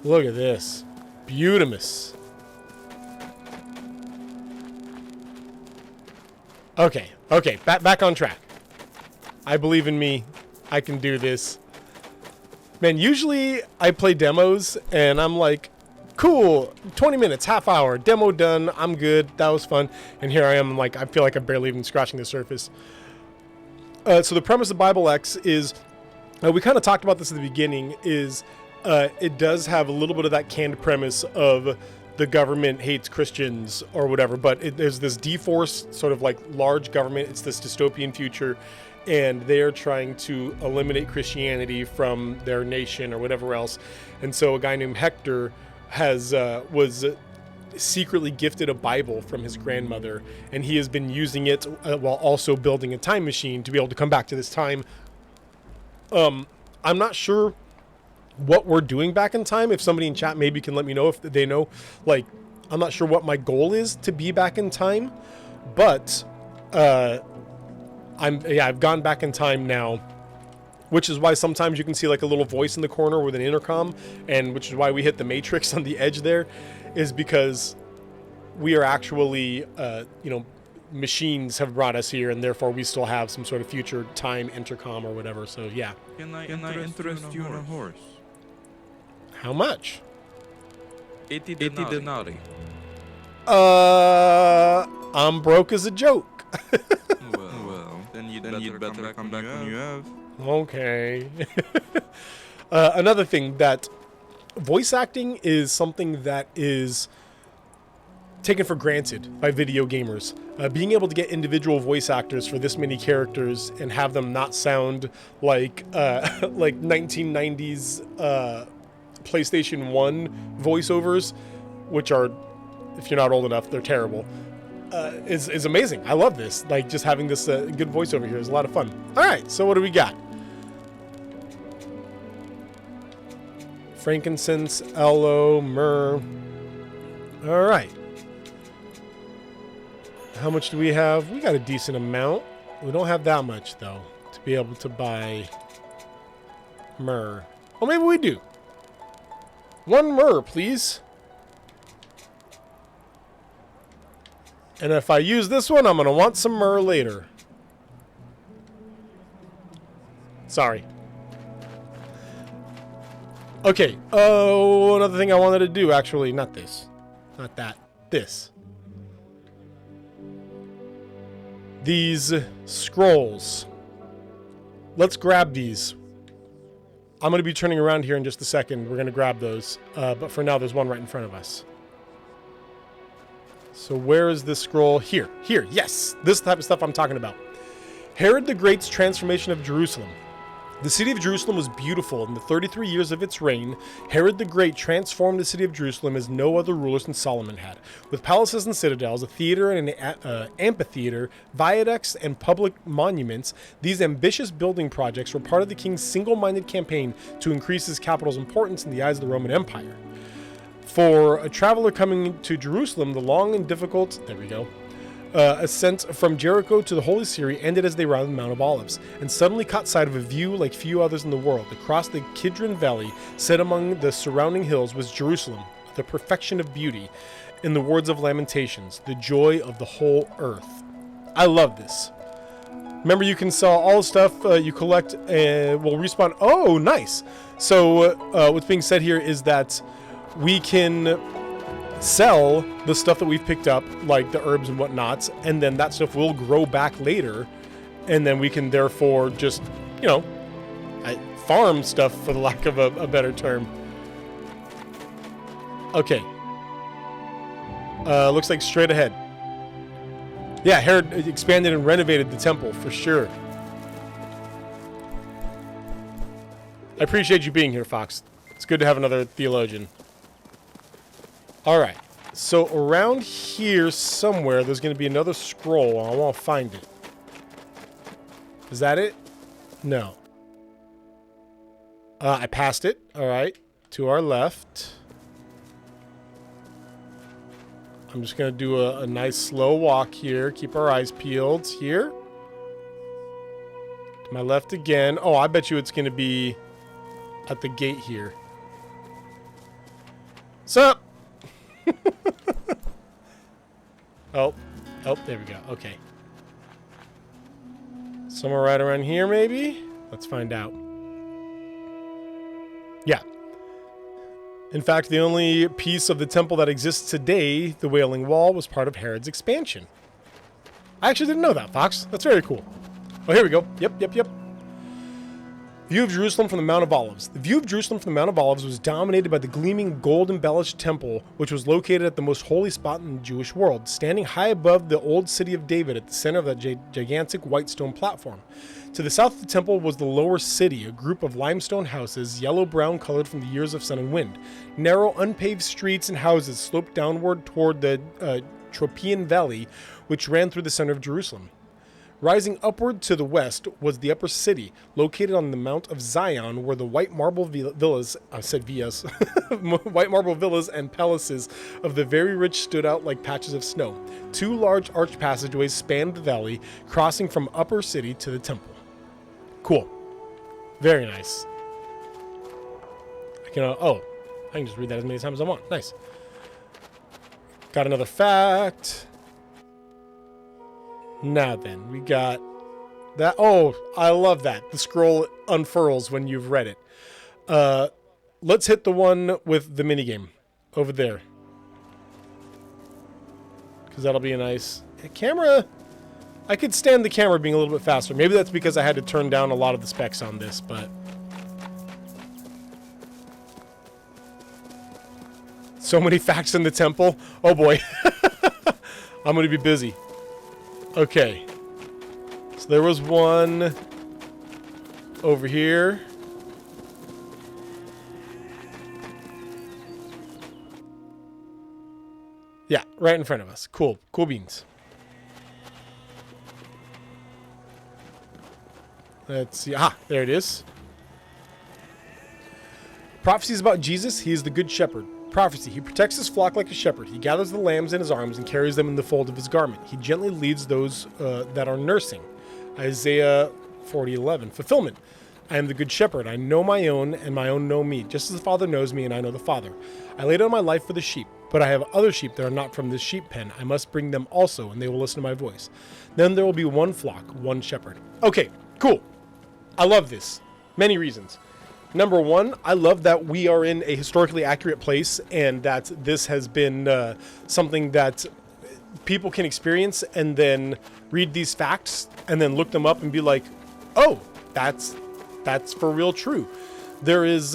Look at this. Beautimus. Okay, back on track. I believe in me. I can do this. Man, usually I play demos and I'm like, cool, 20 minutes, half hour, demo done, I'm good, that was fun. And here I am, like, I feel like I'm barely even scratching the surface. So the premise of Bible X is, we kind of talked about this at the beginning, is it does have a little bit of that canned premise of the government hates Christians or whatever, but there's this D-Force sort of like large government. It's this dystopian future, and they're trying to eliminate Christianity from their nation or whatever else. And so a guy named Hector was secretly gifted a Bible from his grandmother, and he has been using it while also building a time machine to be able to come back to this time. I'm not sure what we're doing back in time. If somebody in chat maybe can let me know if they know. Like, I'm not sure what my goal is to be back in time, but I've gone back in time now, which is why sometimes you can see like a little voice in the corner with an intercom, and which is why we hit the Matrix on the edge there, is because we are actually, machines have brought us here, and therefore we still have some sort of future time intercom or whatever. So yeah. Can I interest you in a horse? How much? 80 denarii. I'm broke as a joke. Well, then you'd better come back when you have. Okay. Another thing, that voice acting is something that is taken for granted by video gamers. Being able to get individual voice actors for this many characters and have them not sound like 1990s PlayStation 1 voiceovers, which are, if you're not old enough, they're terrible, is amazing. I love this. Like, just having this good voiceover here is a lot of fun. All right, so what do we got? Frankincense, aloe, myrrh. All right. How much do we have? We got a decent amount. We don't have that much, though, to be able to buy myrrh. Oh, maybe we do. 1 myrrh, please. And if I use this one, I'm going to want some myrrh later. Sorry. Okay. Oh, another thing I wanted to do, actually. Not this. Not that. This. These scrolls. Let's grab these. I'm going to be turning around here in just a second. We're going to grab those. But for now, there's one right in front of us. So where is this scroll? Here. Here. Yes. This type of stuff I'm talking about. Herod the Great's transformation of Jerusalem. The city of Jerusalem was beautiful. In the 33 years of its reign, Herod the Great transformed the city of Jerusalem as no other ruler since Solomon had. With palaces and citadels, a theater and an amphitheater, viaducts, and public monuments, these ambitious building projects were part of the king's single-minded campaign to increase his capital's importance in the eyes of the Roman Empire. For a traveler coming to Jerusalem, the long and difficult, ascent from Jericho to the Holy City ended as they rounded the Mount of Olives, and suddenly caught sight of a view like few others in the world. Across the Kidron Valley, set among the surrounding hills, was Jerusalem, the perfection of beauty. In the words of Lamentations, the joy of the whole earth. I love this. Remember, you can sell all the stuff you collect and will respawn. Oh, nice. So what's being said here is that we can sell the stuff that we've picked up, like the herbs and whatnots, and then that stuff will grow back later, and then we can therefore just, farm stuff, for the lack of a better term. Okay. Looks like straight ahead. Yeah, Herod expanded and renovated the temple, for sure. I appreciate you being here, Fox. It's good to have another theologian. All right, so around here somewhere, there's going to be another scroll. I want to find it. Is that it? No. I passed it. All right, to our left. I'm just going to do a nice slow walk here. Keep our eyes peeled here. To my left again. Oh, I bet you it's going to be at the gate here. Sup? Oh, there we go. Okay. Somewhere right around here, maybe? Let's find out. Yeah. In fact, the only piece of the temple that exists today, the Wailing Wall, was part of Herod's expansion. I actually didn't know that, Fox. That's very cool. Oh, here we go. Yep. View of Jerusalem from the Mount of Olives. The view of Jerusalem from the Mount of Olives was dominated by the gleaming gold-embellished temple, which was located at the most holy spot in the Jewish world, standing high above the old city of David at the center of that gigantic white stone platform. To the south of the temple was the lower city, a group of limestone houses, yellow-brown colored from the years of sun and wind. Narrow, unpaved streets and houses sloped downward toward the Tropian Valley, which ran through the center of Jerusalem. Rising upward to the west was the upper city, located on the Mount of Zion, where the white marble villas, white marble villas and palaces of the very rich stood out like patches of snow. 2 large arched passageways spanned the valley, crossing from upper city to the temple. Cool. Very nice. I can just read that as many times as I want. Nice. Got another fact. Now then, we got that. Oh, I love that. The scroll unfurls when you've read it. Let's hit the one with the minigame over there. Because that'll be a nice camera. I could stand the camera being a little bit faster. Maybe that's because I had to turn down a lot of the specs on this, but... So many facts in the temple. Oh boy. I'm going to be busy. Okay, so there was one over here. Yeah, right in front of us. Cool beans. Let's see. Ah, there it is. Prophecies about Jesus. He is the good shepherd. Prophecy. He protects his flock like a shepherd. He gathers the lambs in his arms and carries them in the fold of his garment. He gently leads those that are nursing. Isaiah 40:11. Fulfillment. I am the good shepherd. I know my own, and my own know me, just as the Father knows me, and I know the Father. I lay down my life for the sheep, but I have other sheep that are not from this sheep pen. I must bring them also, and they will listen to my voice. Then there will be one flock, one shepherd. Okay, cool. I love this. Many reasons. Number one, I love that we are in a historically accurate place and that this has been something that people can experience and then read these facts and then look them up and be like, oh, that's for real true. There is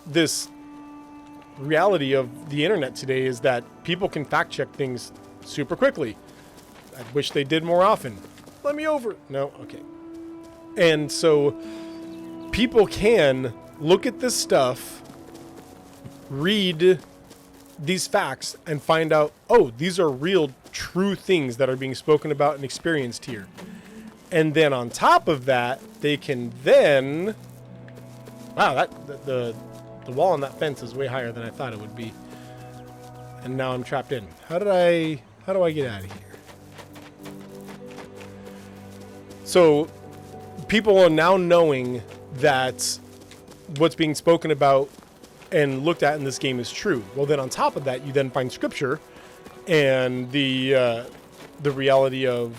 this reality of the internet today is that people can fact check things super quickly. I wish they did more often. Let me over. No? Okay. And so... people can look at this stuff, read these facts, and find out, oh, these are real, true things that are being spoken about and experienced here. And then on top of that, they can then... Wow, the wall on that fence is way higher than I thought it would be. And now I'm trapped in. How do I get out of here? So, people are now knowing that what's being spoken about and looked at in this game is true. Well, then on top of that, you then find scripture and the reality of...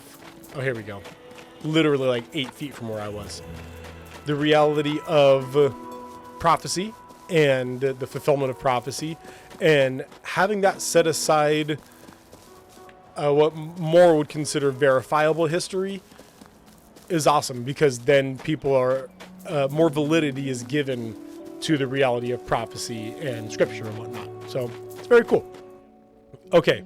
Oh, here we go. Literally like 8 feet from where I was. The reality of prophecy and the fulfillment of prophecy, and having that set aside what more would consider verifiable history is awesome, because then people are... more validity is given to the reality of prophecy and scripture and whatnot. So it's very cool. Okay.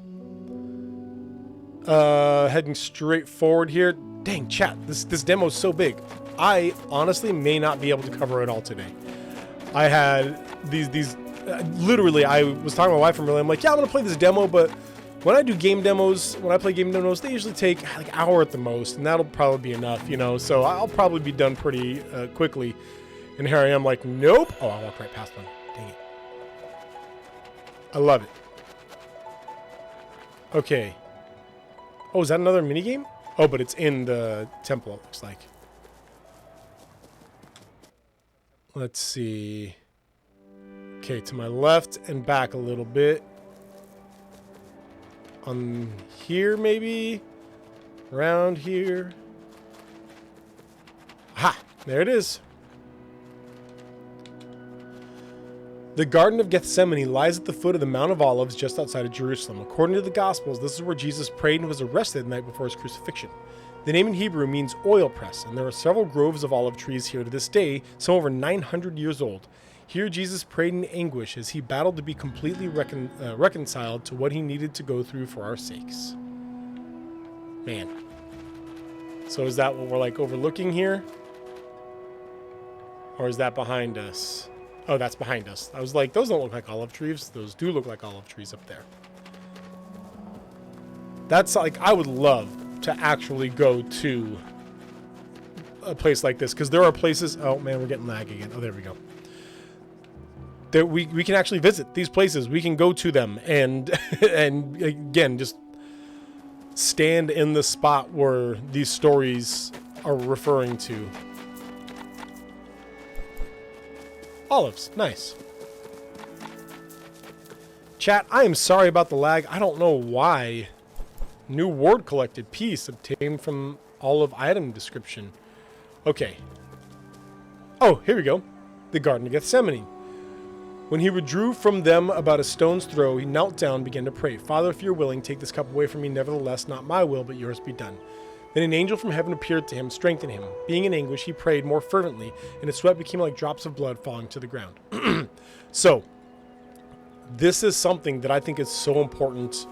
Heading straight forward here. Dang, chat, this demo is so big. I honestly may not be able to cover it all today. I had these literally, I was talking to my wife and I'm like, yeah, I'm going to play this demo, but when I do game demos, when I play game demos, they usually take like an hour at the most, and that'll probably be enough, you know, so I'll probably be done pretty quickly. And here I am like, nope. Oh, I walked right past one. Dang it. I love it. Okay. Oh, is that another minigame? Oh, but it's in the temple, it looks like. Let's see. Okay, to my left and back a little bit. On here, maybe? Around here? Ha! There it is. The Garden of Gethsemane lies at the foot of the Mount of Olives just outside of Jerusalem. According to the Gospels, this is where Jesus prayed and was arrested the night before his crucifixion. The name in Hebrew means oil press, and there are several groves of olive trees here to this day, some over 900 years old. Here Jesus prayed in anguish as he battled to be completely reconciled to what he needed to go through for our sakes. Man. So is that what we're like overlooking here? Or is that behind us? Oh, that's behind us. I was like, those don't look like olive trees. Those do look like olive trees up there. That's like, I would love to actually go to a place like this, because there are places. Oh man, we're getting lag again. Oh, there we go. That we can actually visit these places. We can go to them and and again just stand in the spot where these stories are referring to. Olives, nice. Chat, I am sorry about the lag. I don't know why. New word collected piece obtained from olive item description. Okay. Oh, here we go. The Garden of Gethsemane. When he withdrew from them about a stone's throw, he knelt down and began to pray. Father, if you're willing, take this cup away from me. Nevertheless, not my will, but yours be done. Then an angel from heaven appeared to him, strengthened him. Being in anguish, he prayed more fervently, and his sweat became like drops of blood falling to the ground. So, this is something that I think is so important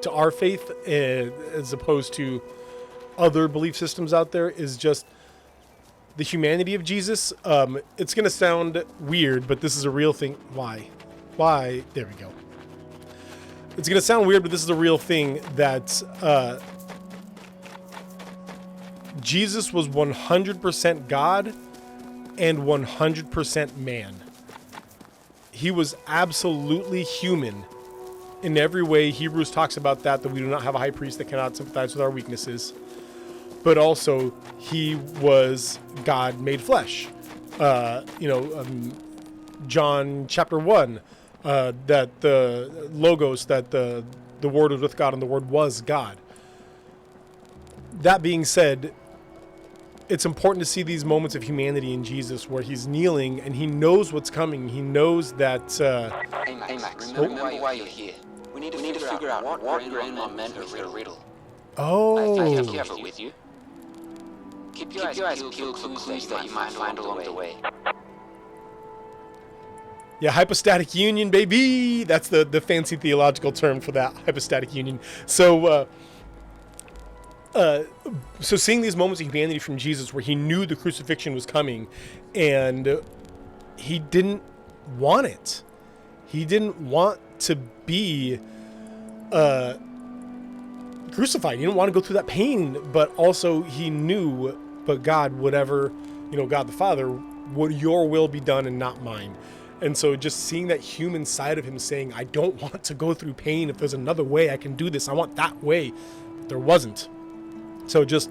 to our faith, as opposed to other belief systems out there, is just the humanity of Jesus. It's going to sound weird, but this is a real thing. Why? There we go. It's going to sound weird, but this is a real thing, that Jesus was 100% God and 100% man. He was absolutely human in every way. Hebrews talks about that we do not have a high priest that cannot sympathize with our weaknesses. But also, he was God made flesh. John chapter 1, that the Logos, that the Word was with God and the Word was God. That being said, it's important to see these moments of humanity in Jesus where he's kneeling and he knows what's coming. He knows that... Hey Max, remember why you're here. We need to figure out what Grandma meant with the riddle. Oh. I think you have it with you. Keep your eyes peeled for clues that you might find along the way. Yeah, hypostatic union, baby! That's the fancy theological term for that, hypostatic union. So seeing these moments of humanity from Jesus where he knew the crucifixion was coming and he didn't want it. He didn't want to be crucified. He didn't want to go through that pain, but also he knew, but God, whatever, God the Father, would your will be done and not mine. And so just seeing that human side of him saying, I don't want to go through pain. If there's another way I can do this, I want that way. But there wasn't. So just,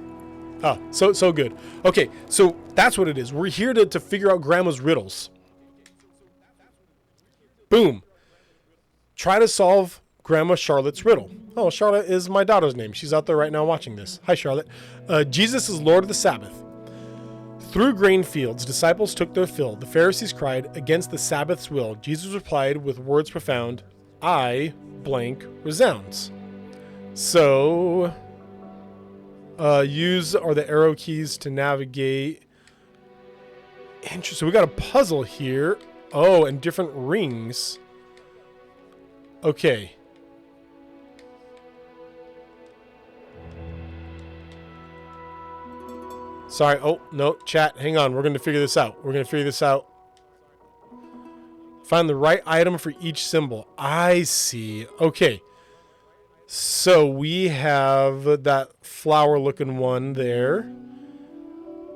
so good. Okay, so that's what it is. We're here to figure out Grandma's riddles. Boom. Try to solve Grandma Charlotte's riddle. Oh, Charlotte is my daughter's name. She's out there right now watching this. Hi, Charlotte. Jesus is Lord of the Sabbath. Through grain fields, disciples took their fill. The Pharisees cried, against the Sabbath's will. Jesus replied with words profound, I blank resounds. So, use are the arrow keys to navigate. Interesting. So we got a puzzle here. Oh, and different rings. Okay. Sorry. Oh, no. Chat, hang on. We're going to figure this out. Find the right item for each symbol. I see. Okay. So we have that flower-looking one there.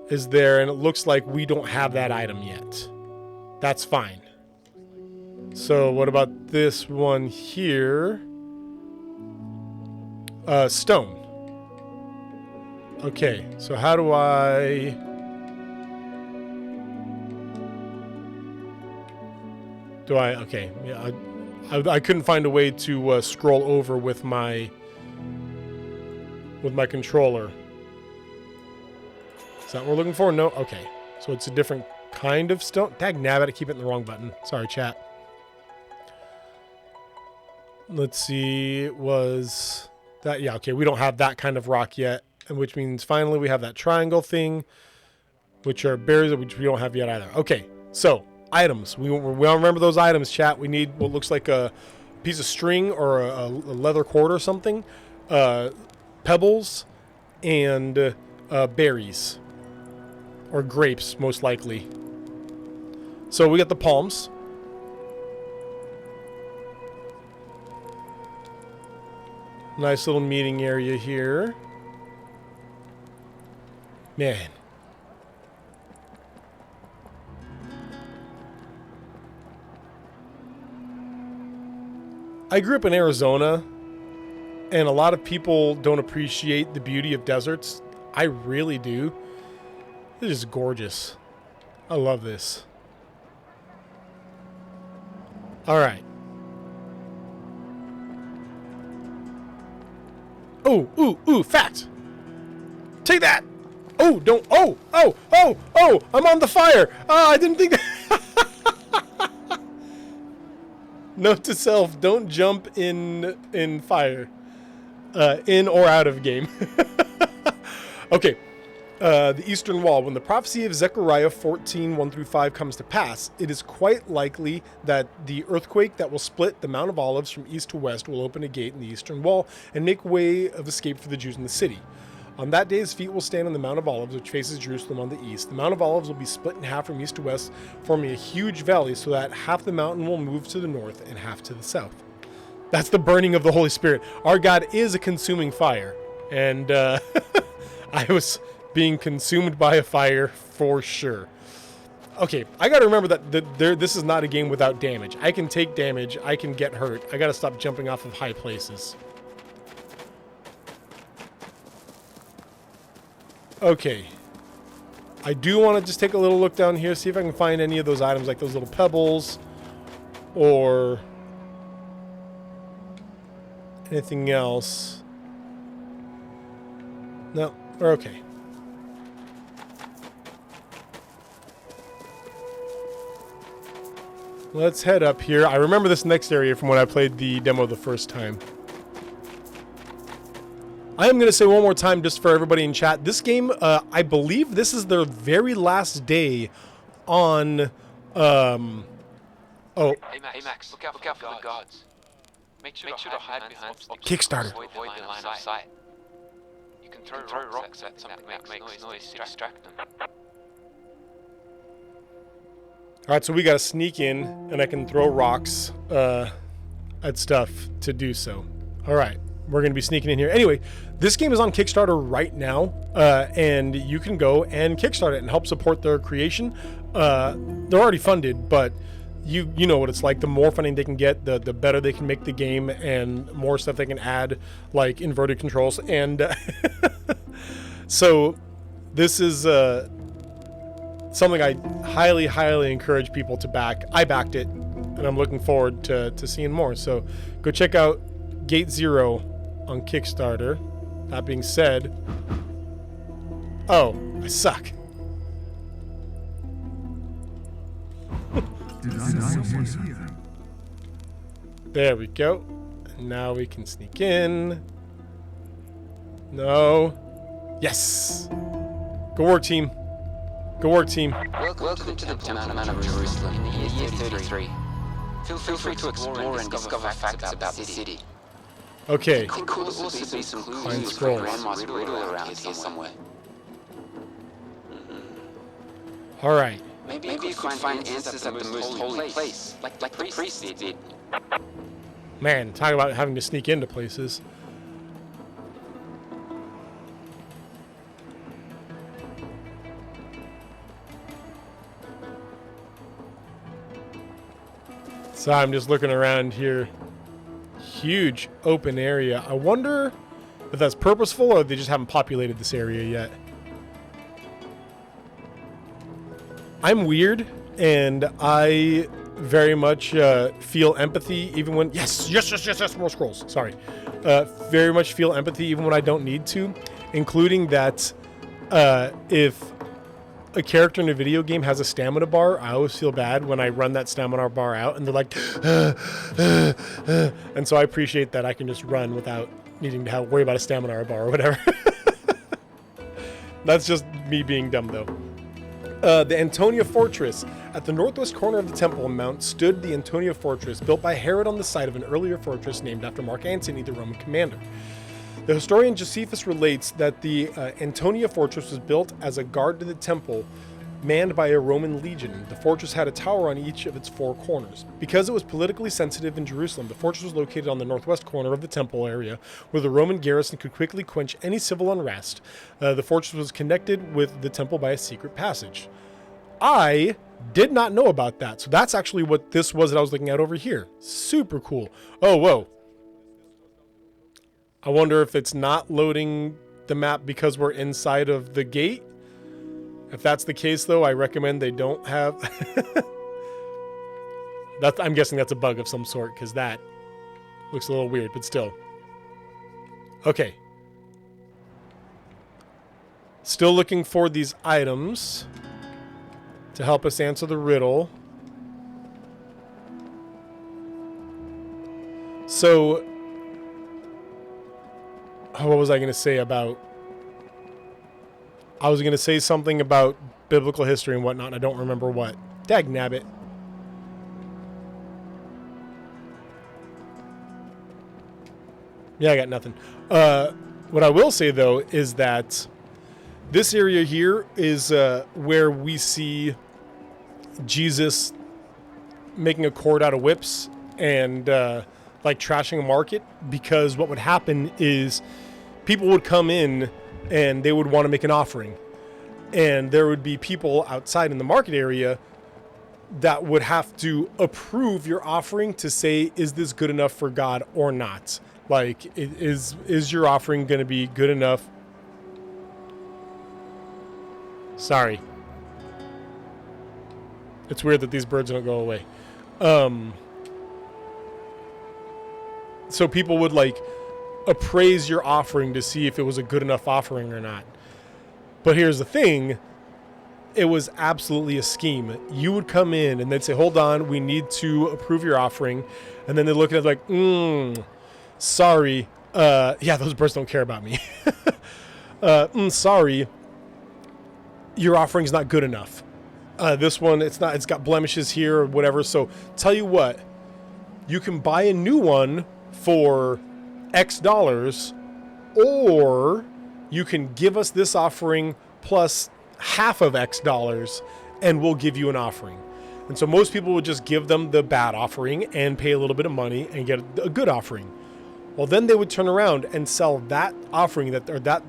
Is there, and it looks like we don't have that item yet. That's fine. So what about this one here? Stone. Okay, so how do I... Okay, yeah, I couldn't find a way to scroll over with my controller. Is that what we're looking for? No? Okay. So it's a different kind of stone. Dagnabbit, I keep hitting the wrong button. Sorry, chat. Let's see. It was that. Yeah, okay. We don't have that kind of rock yet. and which means finally we have that triangle thing, which are berries, which we don't have yet either. Okay, so items. We don't remember those items, chat. We need what looks like a piece of string or a leather cord or something, pebbles, and berries. Or grapes, most likely. So we got the palms. Nice little meeting area here. Man. I grew up in Arizona, and a lot of people don't appreciate the beauty of deserts. I really do. This is gorgeous. I love this. All right. Oh, ooh, fact. Take that. Oh, don't. Oh, I'm on the fire. I didn't think that. Note to self, don't jump in fire. In or out of game. Okay. The Eastern Wall. When the prophecy of Zechariah 14:1-5 comes to pass, it is quite likely that the earthquake that will split the Mount of Olives from east to west will open a gate in the Eastern Wall and make way of escape for the Jews in the city. On that day, his feet will stand on the Mount of Olives, which faces Jerusalem on the east. The Mount of Olives will be split in half from east to west, forming a huge valley so that half the mountain will move to the north and half to the south. That's the burning of the Holy Spirit. Our God is a consuming fire. And I was being consumed by a fire for sure. Okay, I gotta remember that this is not a game without damage. I can take damage, I can get hurt. I gotta stop jumping off of high places. Okay. I do want to just take a little look down here, see if I can find any of those items, like those little pebbles, or anything else. No, we're okay. Let's head up here. I remember this next area from when I played the demo the first time. I am going to say one more time just for everybody in chat. This game, I believe this is their very last day on... Oh. Hey Max, look out for the guards. Make sure to hide behind obstacles. Kickstarter. Avoid the line of sight. You can throw rocks at something that makes noise to distract them. Alright, so we gotta sneak in, and I can throw rocks at stuff to do so. Alright, we're gonna be sneaking in here. Anyway, this game is on Kickstarter right now, and you can go and kickstart it and help support their creation. They're already funded, but you know what it's like. The more funding they can get, the better they can make the game, and more stuff they can add, like inverted controls. And so this is something I highly encourage people to back. I backed it, and I'm looking forward to seeing more. So go check out Gate Zero on Kickstarter. That being said, oh, I suck. There we go. And now we can sneak in. No. Yes. Go work, team. Go work, team. Welcome to the Temple of Jerusalem in the year 33. Feel free to explore and discover facts about the city. Okay. There could also be some clues scrolls. for Grandma's riddle around here somewhere. All right. Maybe you could find answers at the most holy place, like the priests did. Man, talk about having to sneak into places. So I'm just looking around here. Huge open area. I wonder if that's purposeful or they just haven't populated this area yet. I'm weird, and I very much feel empathy even when... Yes, more scrolls. Sorry. Very much feel empathy even when I don't need to, including that if a character in a video game has a stamina bar, I always feel bad when I run that stamina bar out, and they're like... And so I appreciate that I can just run without needing to worry about a stamina bar or whatever. That's just me being dumb, though. The Antonia Fortress. At the northwest corner of the Temple Mount stood the Antonia Fortress, built by Herod on the site of an earlier fortress named after Mark Antony, the Roman commander. The historian Josephus relates that the Antonia Fortress was built as a guard to the temple, manned by a Roman legion. The fortress had a tower on each of its 4 corners. Because it was politically sensitive in Jerusalem, the fortress was located on the northwest corner of the temple area, where the Roman garrison could quickly quench any civil unrest. The fortress was connected with the temple by a secret passage. I did not know about that, so that's actually what this was that I was looking at over here. Super cool. Oh, whoa. I wonder if it's not loading the map because we're inside of the gate. If that's the case, though, I recommend they don't have... I'm guessing that's a bug of some sort, because that looks a little weird, but still. Okay. Still looking for these items to help us answer the riddle. So... what was I going to say about... I was going to say something about biblical history and whatnot, and I don't remember what. Dagnabbit. Yeah, I got nothing. What I will say, though, is that this area here is where we see Jesus making a cord out of whips and like trashing a market, because what would happen is people would come in and they would want to make an offering, and there would be people outside in the market area that would have to approve your offering to say, is this good enough for God or not? Like, is your offering going to be good enough? Sorry. It's weird that these birds don't go away. So people would like appraise your offering to see if it was a good enough offering or not. But here's the thing. It was absolutely a scheme. You would come in and they'd say, hold on, we need to approve your offering. And then they look at it like, sorry. Yeah, those birds don't care about me. Sorry. Your offering's not good enough. This one, it's got blemishes here or whatever. So tell you what, you can buy a new one for X dollars, or you can give us this offering plus half of X dollars and we'll give you an offering. And so most people would just give them the bad offering and pay a little bit of money and get a good offering. Well, then they would turn around and sell that offering that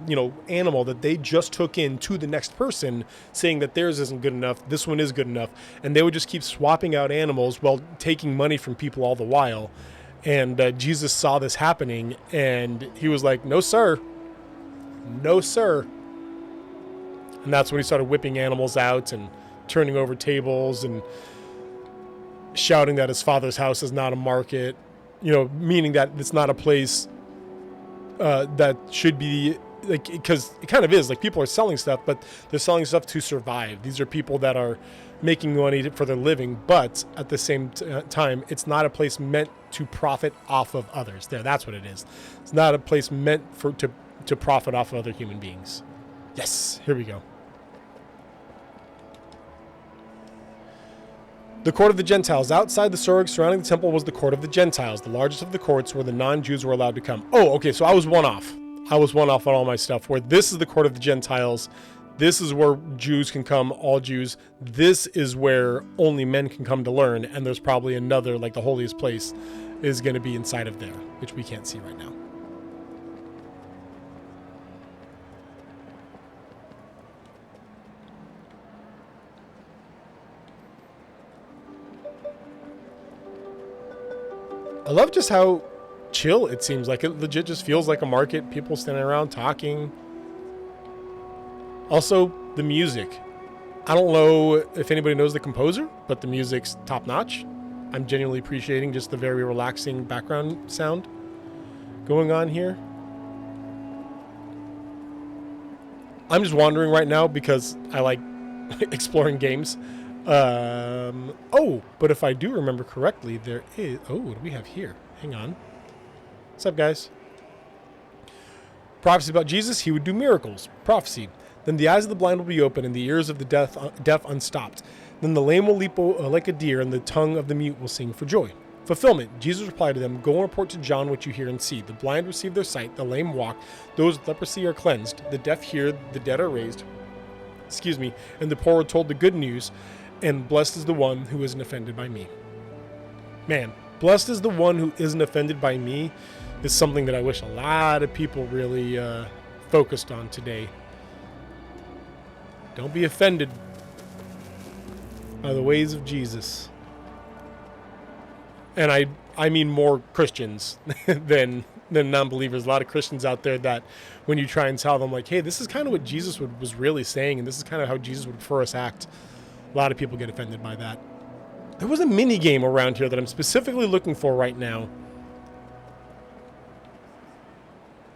animal that they just took in to the next person, saying that theirs isn't good enough, this one is good enough, and they would just keep swapping out animals while taking money from people all the while. And Jesus saw this happening, and he was like, no, sir. No, sir. And that's when he started whipping animals out and turning over tables and shouting that his father's house is not a market, meaning that it's not a place that should be, like, because it kind of is. Like, people are selling stuff, but they're selling stuff to survive. These are people that are making money for their living, but at the same time, it's not a place meant to profit off of others. That's what it is. It's not a place meant to profit off of other human beings. Yes, here we go. The court of the Gentiles. Outside the Sorg surrounding the temple was the court of the Gentiles, the largest of the courts where the non-Jews were allowed to come. Oh, okay, so I was one off. I was one off on all my stuff, where this is the court of the Gentiles. This is where Jews can come, all Jews. This is where only men can come to learn, and there's probably another, like the holiest place, is going to be inside of there, which we can't see right now. I love just how chill it seems. Like, it legit just feels like a market. People standing around talking. Also, the music. I don't know if anybody knows the composer, but the music's top notch. I'm genuinely appreciating just the very relaxing background sound going on here. I'm just wandering right now because I like exploring games. But if I do remember correctly, there is... Oh, what do we have here? Hang on. What's up, guys? Prophecy about Jesus. He would do miracles. Prophecy. Then the eyes of the blind will be open, and the ears of the deaf unstopped. Then the lame will leap like a deer, and the tongue of the mute will sing for joy. Fulfillment. Jesus replied to them, "Go and report to John what you hear and see. The blind receive their sight, the lame walk, those with leprosy are cleansed, the deaf hear, the dead are raised, and the poor are told the good news, and blessed is the one who isn't offended by me." Man, blessed is the one who isn't offended by me is something that I wish a lot of people really focused on today. Don't be offended by the ways of Jesus. And I mean more Christians than non-believers. A lot of Christians out there that when you try and tell them, like, hey, this is kind of what Jesus was really saying, and this is kind of how Jesus would prefer us act, a lot of people get offended by that. There was a mini game around here that I'm specifically looking for right now.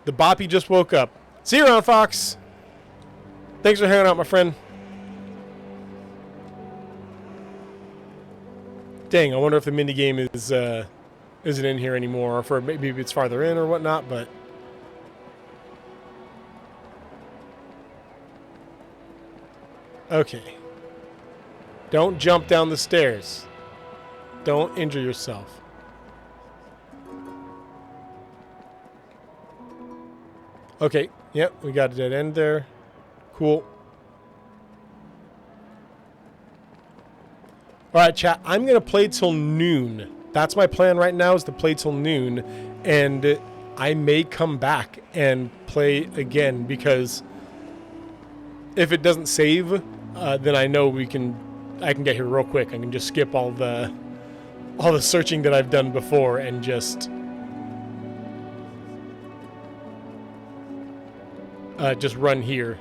The Boppy just woke up. See you around, Fox. Thanks for hanging out, my friend. Dang, I wonder if the mini game isn't in here anymore, or for maybe it's farther in or whatnot. But okay, don't jump down the stairs. Don't injure yourself. Okay, yep, we got a dead end there. Cool. All right, chat, I'm going to play till noon. That's my plan right now, is to play till noon. And I may come back and play again, because if it doesn't save, then I know I can get here real quick. I can just skip all the searching that I've done before and just run here.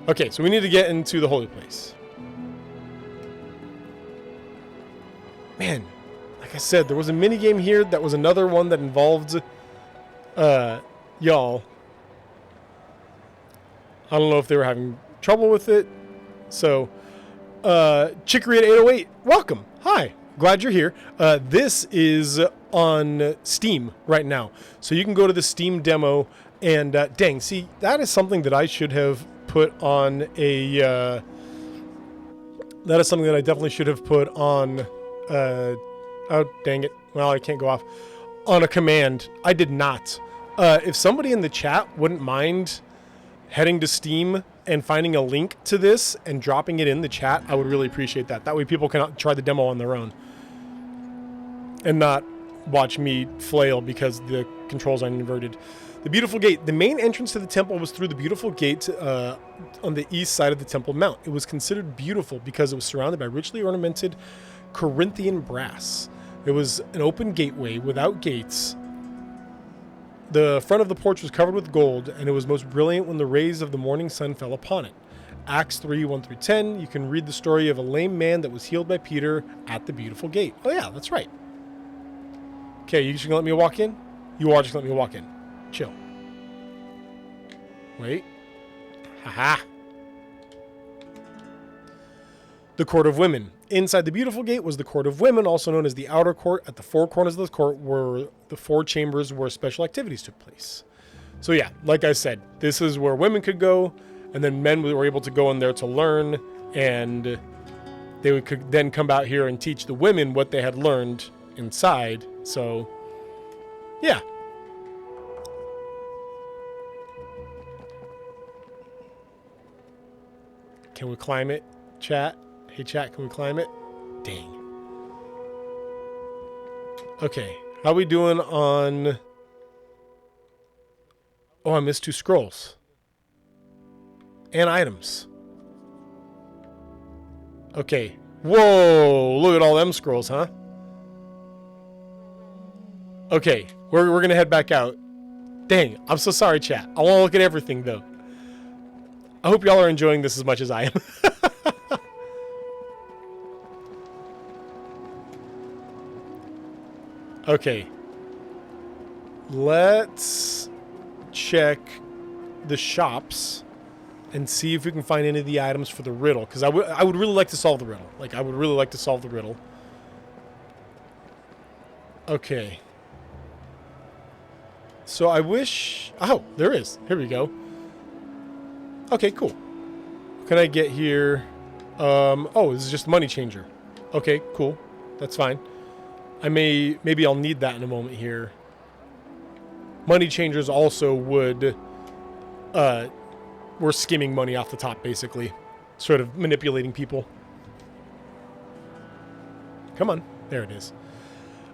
Okay, so we need to get into the holy place. Man, like I said, there was a mini game here that was another one that involved y'all. I don't know if they were having trouble with it. So, Chicory at 808, welcome. Hi, glad you're here. This is on Steam right now. So you can go to the Steam demo and, dang, see, that is something that I should have put on a, that is something that I definitely should have put on, oh, dang it. Well, I can't go off. On a command. I did not. If somebody in the chat wouldn't mind heading to Steam and finding a link to this and dropping it in the chat, I would really appreciate that. That way people can try the demo on their own and not watch me flail because the controls aren't inverted. The Beautiful Gate. The main entrance to the temple was through the Beautiful Gate on the east side of the Temple Mount. It was considered beautiful because it was surrounded by richly ornamented Corinthian brass. It was an open gateway without gates. The front of the porch was covered with gold, and it was most brilliant when the rays of the morning sun fell upon it. Acts 3, 1-10, you can read the story of a lame man that was healed by Peter at the Beautiful Gate. Oh yeah, that's right. Okay, you just gonna let me walk in? You are just gonna let me walk in. Chill. Wait. Haha. The Court of Women. Inside the Beautiful Gate was the Court of Women, also known as the Outer Court. At the four corners of the court were the four chambers where special activities took place. So yeah, like I said, this is where women could go, and then men were able to go in there to learn, and they could then come out here and teach the women what they had learned inside. So, yeah. Can we climb it, chat? Hey, chat, can we climb it? Dang. Okay, how we doing on... Oh, I missed 2 scrolls. And items. Okay. Whoa, look at all them scrolls, huh? Okay, we're going to head back out. Dang, I'm so sorry, chat. I want to look at everything, though. I hope y'all are enjoying this as much as I am. Okay. Let's check the shops and see if we can find any of the items for the riddle. Because I would really like to solve the riddle. Like, I would really like to solve the riddle. Okay. So I wish... Oh, there is. Here we go. Okay, cool. What can I get here? Oh, this is just money changer. Okay, cool. That's fine. Maybe I'll need that in a moment here. Money changers also were skimming money off the top, basically. Sort of manipulating people. Come on. There it is.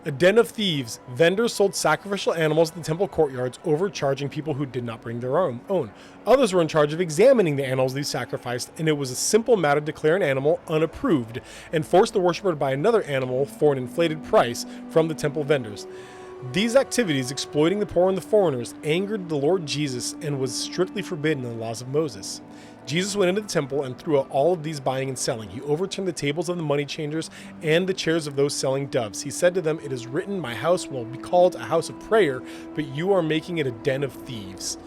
A den of thieves. Vendors sold sacrificial animals in the temple courtyards, overcharging people who did not bring their own. Others were in charge of examining the animals they sacrificed, and it was a simple matter to declare an animal unapproved and force the worshiper to buy another animal for an inflated price from the temple vendors. These activities, exploiting the poor and the foreigners, angered the Lord Jesus and was strictly forbidden in the laws of Moses. Jesus went into the temple and through all of these buying and selling. He overturned the tables of the money changers and the chairs of those selling doves. He said to them, "It is written, my house will be called a house of prayer, but you are making it a den of thieves."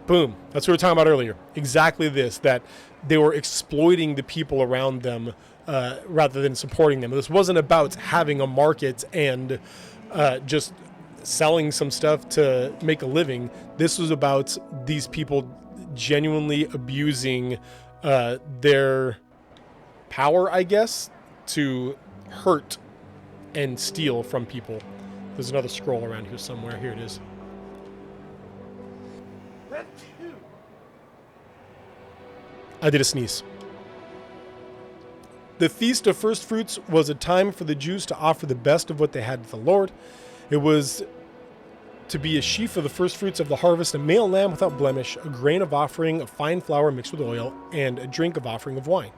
Boom. That's what we were talking about earlier. Exactly this, that they were exploiting the people around them rather than supporting them. This wasn't about having a market and just selling some stuff to make a living. This was about these people genuinely abusing their power, I guess, to hurt and steal from people. There's another scroll around here somewhere. Here it is. I did a sneeze. The Feast of First Fruits was a time for the Jews to offer the best of what they had to the Lord. It was to be a sheaf of the first fruits of the harvest, a male lamb without blemish, a grain of offering of fine flour mixed with oil, and a drink of offering of wine.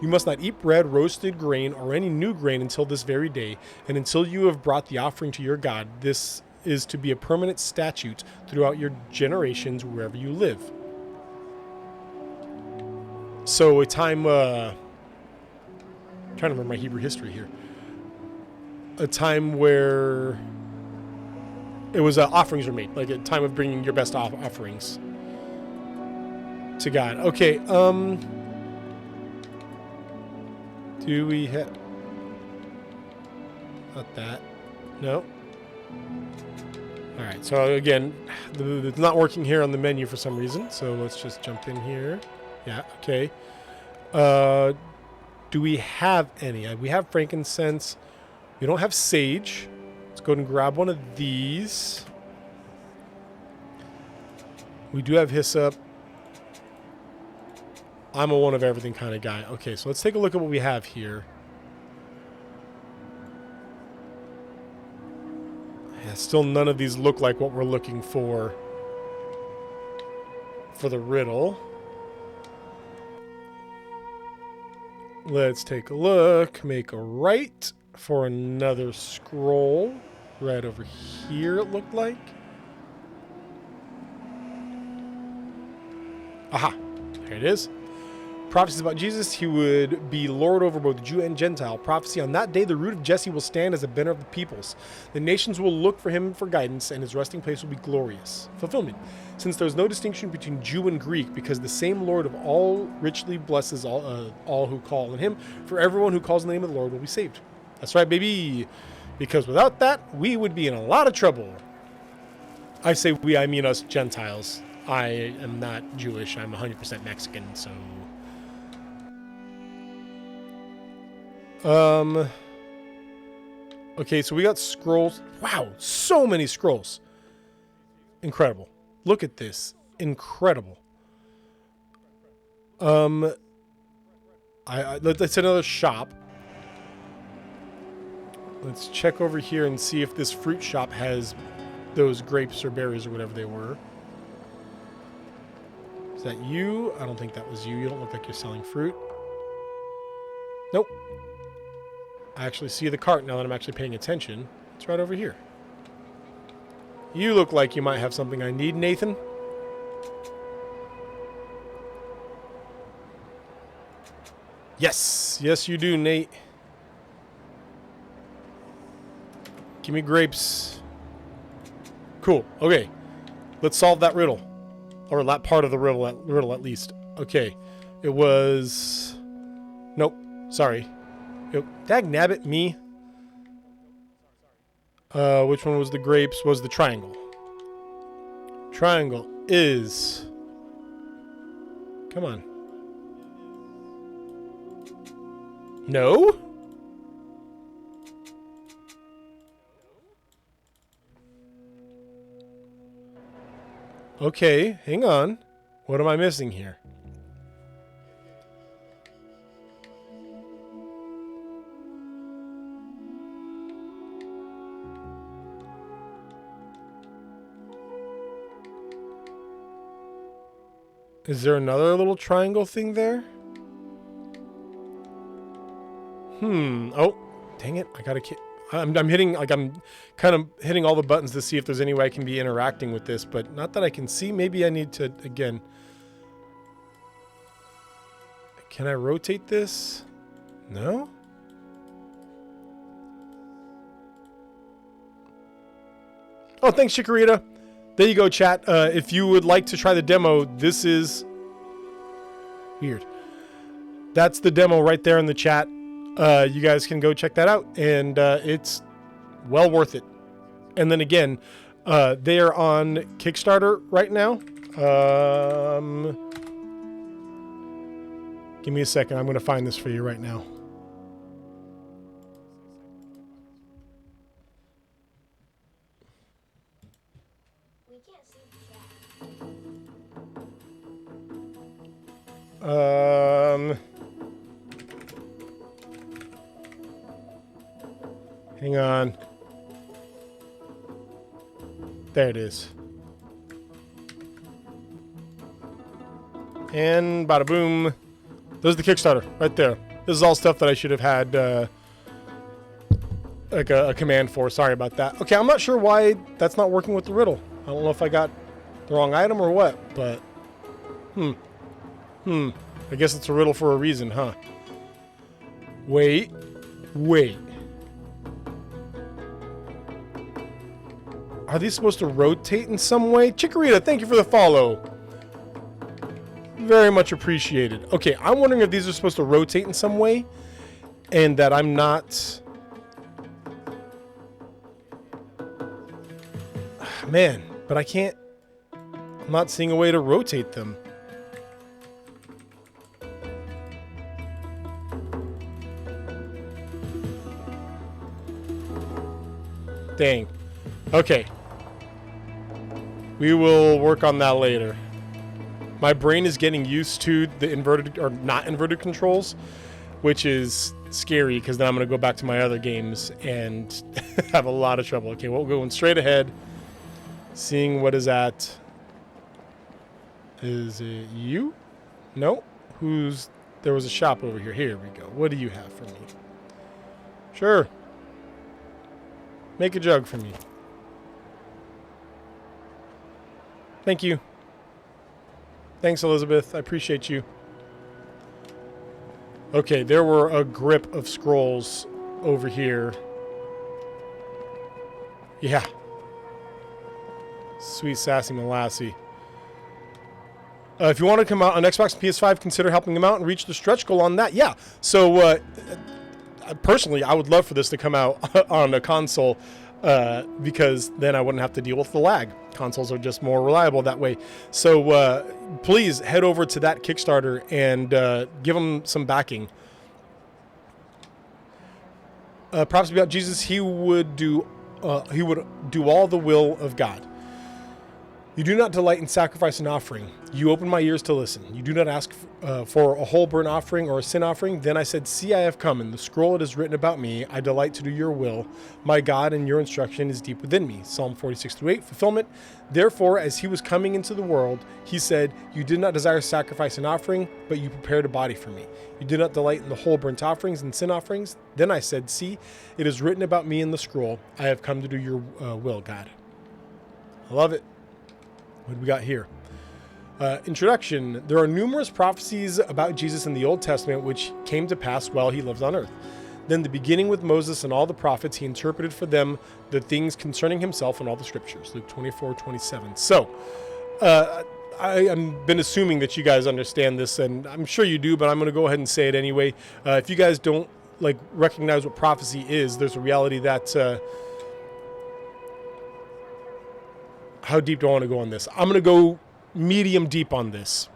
You must not eat bread, roasted grain, or any new grain until this very day, and until you have brought the offering to your God. This is to be a permanent statute throughout your generations wherever you live. So a time, I'm trying to remember my Hebrew history here. A time where it was offerings were made, like a time of bringing your best offerings to God. Okay, do we have... Not that. No. Alright, so again, it's not working here on the menu for some reason, so let's just jump in here. Yeah, okay. Do we have any? We have frankincense. We don't have sage. Let's go ahead and grab one of these. We do have hyssop. I'm a one of everything kind of guy. Okay, so let's take a look at what we have here. Yeah, still none of these look like what we're looking for the riddle. Let's take a look. Make a right for another scroll. Right over here, it looked like. Aha. There it is. Prophecies about Jesus. He would be Lord over both Jew and Gentile. Prophecy on that day, the root of Jesse will stand as a banner of the peoples. The nations will look for him for guidance, and his resting place will be glorious. Fulfillment. Since there's no distinction between Jew and Greek, because the same Lord of all richly blesses all who call on him, for everyone who calls on the name of the Lord will be saved. That's right, baby. Because without that, we would be in a lot of trouble. I say we, I mean us Gentiles. I am not Jewish. I'm 100% Mexican, so... Okay, so we got scrolls. Wow, so many scrolls. Incredible. Look at this. Incredible. That's another shop. Let's check over here and see if this fruit shop has those grapes or berries or whatever they were. Is that you? I don't think that was you. You don't look like you're selling fruit. Nope. I actually see the cart now that I'm actually paying attention. It's right over here. You look like you might have something I need, Nathan. Yes. Yes, you do, Nate. Give me grapes. Cool. Okay. Let's solve that riddle. Or that part of the riddle at least. Okay. It was... Nope. Sorry. Dagnabbit me. Which one was the grapes? Was the triangle. Triangle is... Come on. No? Okay, hang on. What am I missing here? Is there another little triangle thing there? Oh, dang it. I gotta I'm hitting, like, I'm kind of hitting all the buttons to see if there's any way I can be interacting with this, but not that I can see. Maybe I need to, again. Can I rotate this? No? Oh, thanks, Chikorita. There you go, chat. If you would like to try the demo, this is weird. That's the demo right there in the chat. You guys can go check that out, and it's well worth it. And then again, they are on Kickstarter right now. Give me a second. I'm going to find this for you right now. Hang on. There it is. And bada boom. There's the Kickstarter right there. This is all stuff that I should have had like a command for. Sorry about that. Okay, I'm not sure why that's not working with the riddle. I don't know if I got the wrong item or what, but I guess it's a riddle for a reason, huh? Wait. Are these supposed to rotate in some way? Chikorita, thank you for the follow. Very much appreciated. Okay, I'm wondering if these are supposed to rotate in some way and that I'm not... Man, but I can't... I'm not seeing a way to rotate them. Dang. Okay. We will work on that later. My brain is getting used to the inverted or not inverted controls, which is scary because then I'm going to go back to my other games and have a lot of trouble. Okay, we're going straight ahead. Seeing what is at. Is it you? No. Who's... There was a shop over here. Here we go. What do you have for me? Sure. Make a jug for me. Thank you. Thanks, Elizabeth. I appreciate you. Okay, there were a grip of scrolls over here. Yeah. Sweet Sassy Molassie. If you want to come out on Xbox and PS5, consider helping them out and reach the stretch goal on that. Yeah. So, personally, I would love for this to come out on a console because then I wouldn't have to deal with the lag. Consoles are just more reliable that way. So please head over to that Kickstarter and give them some backing. Prophecy about Jesus, he would do all the will of God. You do not delight in sacrifice and offering. You open my ears to listen. You do not ask for a whole burnt offering or a sin offering. Then I said, see, I have come. In the scroll it is written about me. I delight to do your will. My God, and your instruction is deep within me. Psalm 46-8, fulfillment. Therefore, as he was coming into the world, he said, you did not desire sacrifice and offering, but you prepared a body for me. You did not delight in the whole burnt offerings and sin offerings. Then I said, see, it is written about me in the scroll. I have come to do your will, God. I love it. What do we got here? Introduction. There are numerous prophecies about Jesus in the Old Testament which came to pass while he lived on earth. Then the beginning with Moses and all the prophets, he interpreted for them the things concerning himself in all the scriptures. Luke 24:27. So, I've been assuming that you guys understand this, and I'm sure you do, but I'm going to go ahead and say it anyway. If you guys don't recognize what prophecy is, there's a reality that... how deep do I want to go on this? I'm going to go medium deep on this.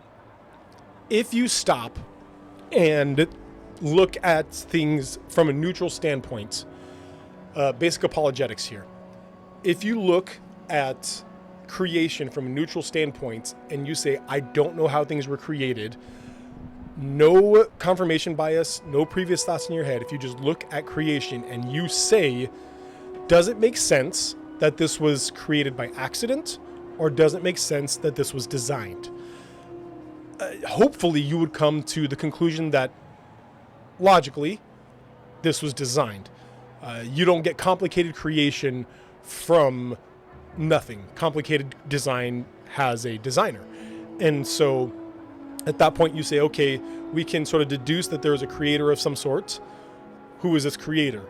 If you stop and look at things from a neutral standpoint, basic apologetics here. If you look at creation from a neutral standpoint and you say, I don't know how things were created, no confirmation bias, no previous thoughts in your head, if you just look at creation and you say, does it make sense that this was created by accident, or does it make sense that this was designed? Hopefully you would come to the conclusion that logically this was designed. You don't get complicated creation from nothing. Complicated design has a designer. And so at that point you say, okay, we can sort of deduce that there is a creator of some sort. Who is this creator?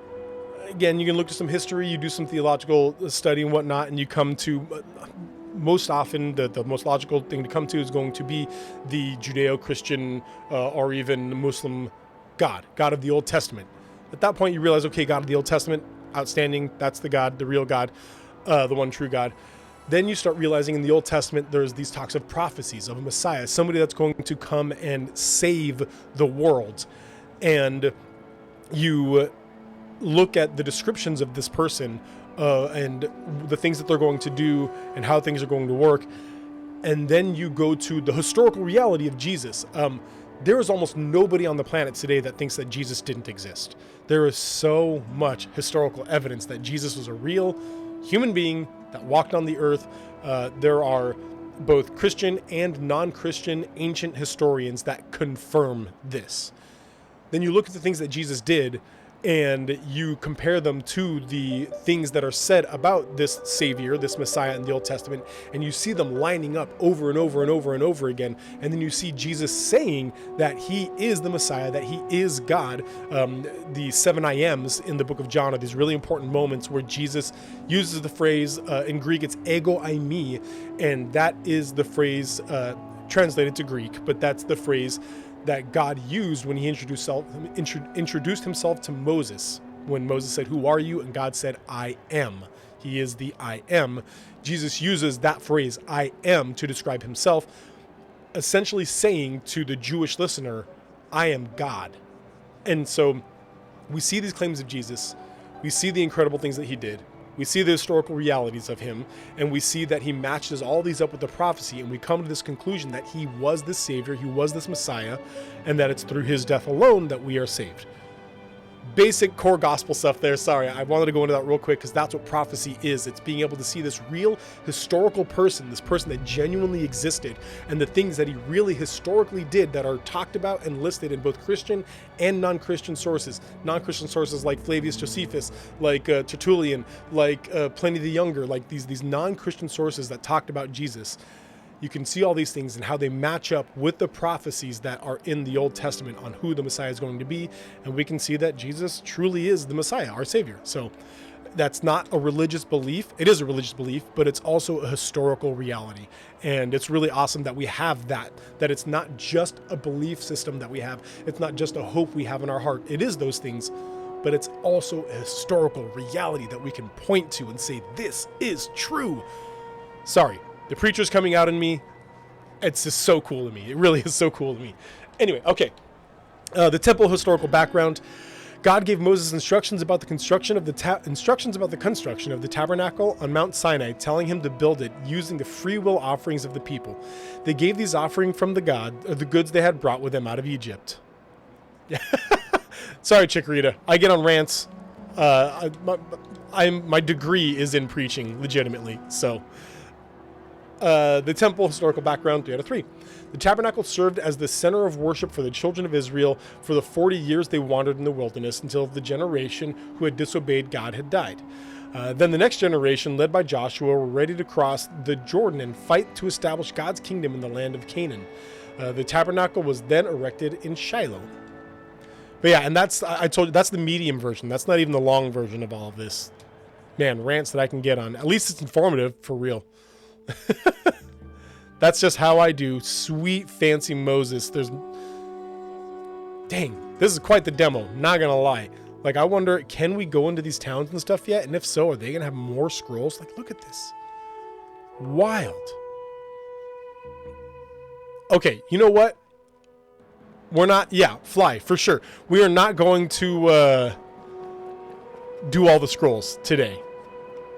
Again, you can look to some history, you do some theological study and whatnot, and you come to, most often, the most logical thing to come to is going to be the Judeo-Christian or even Muslim God of the Old Testament. At that point, you realize, okay, God of the Old Testament, outstanding, that's the God, the real God, the one true God. Then you start realizing in the Old Testament, there's these talks of prophecies of a Messiah, somebody that's going to come and save the world. And you look at the descriptions of this person and the things that they're going to do and how things are going to work. And then you go to the historical reality of Jesus. There is almost nobody on the planet today that thinks that Jesus didn't exist. There is so much historical evidence that Jesus was a real human being that walked on the earth. There are both Christian and non-Christian ancient historians that confirm this. Then you look at the things that Jesus did and you compare them to the things that are said about this Savior, this Messiah in the Old Testament, and you see them lining up over and over and over and over again. And then you see Jesus saying that he is the Messiah, that he is God. The 7 I Ams in the book of John are these really important moments where Jesus uses the phrase, in Greek it's ego eimi, and that is the phrase translated to Greek, but that's the phrase that God used when he introduced himself to Moses. When Moses said, "Who are you?" and God said, "I am." He is the I am. Jesus uses that phrase, I am, to describe himself, essentially saying to the Jewish listener, I am God. And so we see these claims of Jesus. We see the incredible things that he did. We see the historical realities of him, and we see that he matches all these up with the prophecy, and we come to this conclusion that he was this Savior, he was this Messiah, and that it's through his death alone that we are saved. Basic core gospel stuff there. Sorry, I wanted to go into that real quick because that's what prophecy is. It's being able to see this real historical person, this person that genuinely existed, and the things that he really historically did that are talked about and listed in both Christian and non-Christian sources. Non-Christian sources like Flavius Josephus, like Tertullian, like Pliny the Younger, like these non-Christian sources that talked about Jesus. You can see all these things and how they match up with the prophecies that are in the Old Testament on who the Messiah is going to be. And we can see that Jesus truly is the Messiah, our Savior. So that's not a religious belief. It is a religious belief, but it's also a historical reality. And it's really awesome that we have that it's not just a belief system that we have. It's not just a hope we have in our heart. It is those things, but it's also a historical reality that we can point to and say, this is true. Sorry. The preacher's coming out in me. It's just so cool to me. It really is so cool to me. Anyway, okay. The temple historical background. God gave Moses instructions about the construction of the tabernacle on Mount Sinai, telling him to build it using the free will offerings of the people. They gave these offerings from the goods they had brought with them out of Egypt. Sorry, Chikorita. I get on rants. My degree is in preaching, legitimately. So. The temple historical background, 3 out of 3. The tabernacle served as the center of worship for the children of Israel for the 40 years they wandered in the wilderness until the generation who had disobeyed God had died. Then the next generation, led by Joshua, were ready to cross the Jordan and fight to establish God's kingdom in the land of Canaan. The tabernacle was then erected in Shiloh. But yeah, and I told you, that's the medium version. That's not even the long version of all of this. Man, rants that I can get on. At least it's informative, for real. That's just how I do. Sweet, fancy Moses. Dang, this is quite the demo, not gonna lie. Like, I wonder, can we go into these towns and stuff yet? And if so, are they gonna have more scrolls? Like, look at this. Wild. Okay, you know what? We're not, yeah, fly, for sure. We are not going to do all the scrolls today.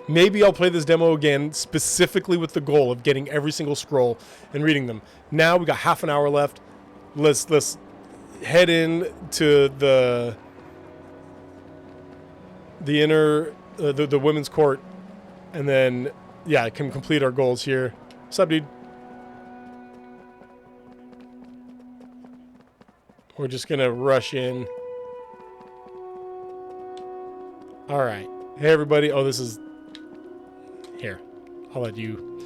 Maybe I'll play this demo again, specifically with the goal of getting every single scroll and reading them. Now we got half an hour left. Let's head in to the inner, the women's court, and then, yeah, I can complete our goals here. What's up, dude? We're just gonna rush in. All right. Hey, everybody. Oh, this is... Here. I'll let you...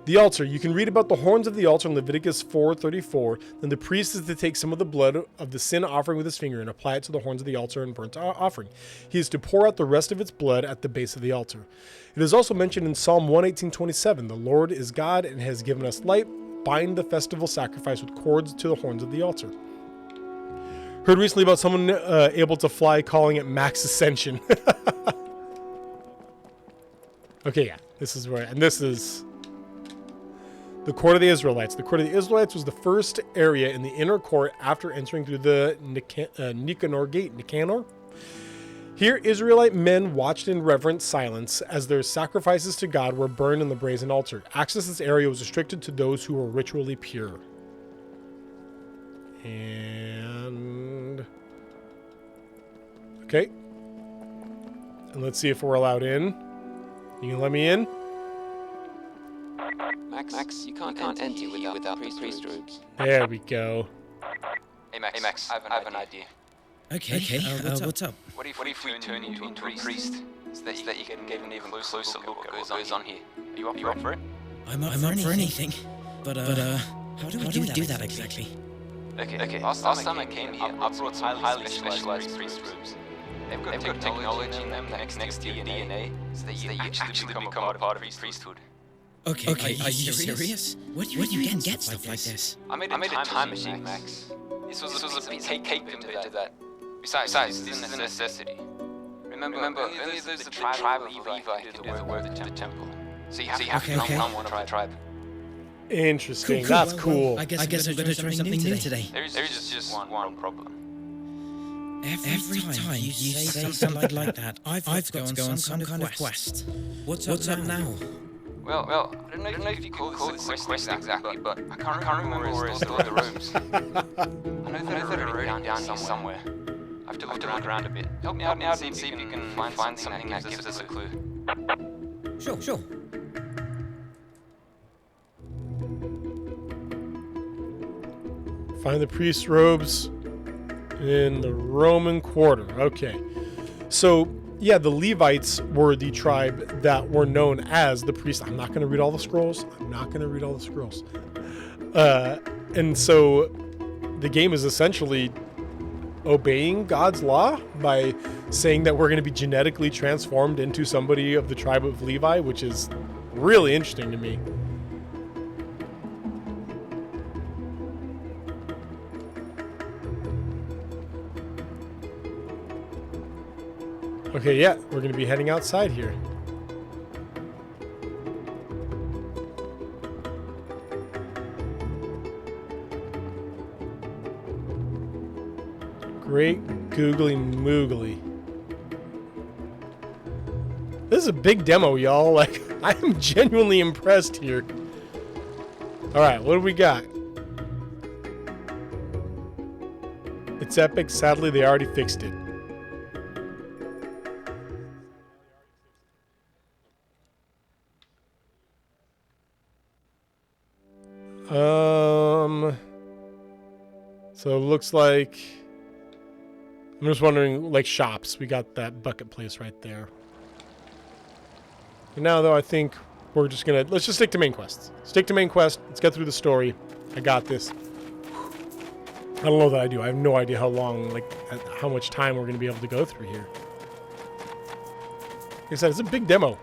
The altar. You can read about the horns of the altar in Leviticus 4:34. Then the priest is to take some of the blood of the sin offering with his finger and apply it to the horns of the altar and burnt offering. He is to pour out the rest of its blood at the base of the altar. It is also mentioned in Psalm 118:27. The Lord is God and has given us light. Bind the festival sacrifice with cords to the horns of the altar. Heard recently about someone able to fly, calling it Max Ascension. Okay, yeah. This is where... And this is... The Court of the Israelites. The Court of the Israelites was the first area in the inner court after entering through the Nicanor Gate. Nicanor? Here, Israelite men watched in reverent silence as their sacrifices to God were burned in the brazen altar. Access to this area was restricted to those who were ritually pure. And... Okay. And let's see if we're allowed in. You can let me in? Max, you can't enter without the priest robes. There we go. Hey Max, I have an idea. Okay, what's up? What if we turn you into a priest so that you can get an even closer look at what goes on here? Are you up for it? I'm up for anything. But how do we do that exactly? Okay. Last time I came here, I brought some highly specialized priest robes. They've got technology in them that connects to your DNA, so that you actually become a part of the priesthood. Okay, are you serious? Where do you get stuff like this? I made a time machine, Max. This was a piece of cake compared to that. Besides, this is a necessity. Remember only those the tribe of Levi can do the work of the temple. So you have to become one of the tribe. Interesting. Cool. That's cool. I guess I'm going to try something new today. There is just one problem. Every time you say something like that, I've got to go on some kind of quest. What's up now? Well, I don't know if you call this a quest exactly, but I can't remember where it's still in the rooms. I know that are down here somewhere. I have to look around a bit. Help me out and see if you can find something that gives us a clue. Sure. Find the priest's robes in the Roman quarter. Okay. So, yeah, the Levites were the tribe that were known as the priests. I'm not going to read all the scrolls. And so the game is essentially obeying God's law by saying that we're going to be genetically transformed into somebody of the tribe of Levi, which is really interesting to me. Okay, yeah, we're going to be heading outside here. Great googly moogly. This is a big demo, y'all. Like, I am genuinely impressed here. Alright, what do we got? It's epic. Sadly, they already fixed it. So it looks like... I'm just wondering, like, shops. We got that bucket place right there. For now, though, I think we're just gonna... Let's just stick to main quests. Stick to main quest. Let's get through the story. I got this. I don't know that I do. I have no idea how long, like, how much time we're gonna be able to go through here. Like I said, it's a big demo.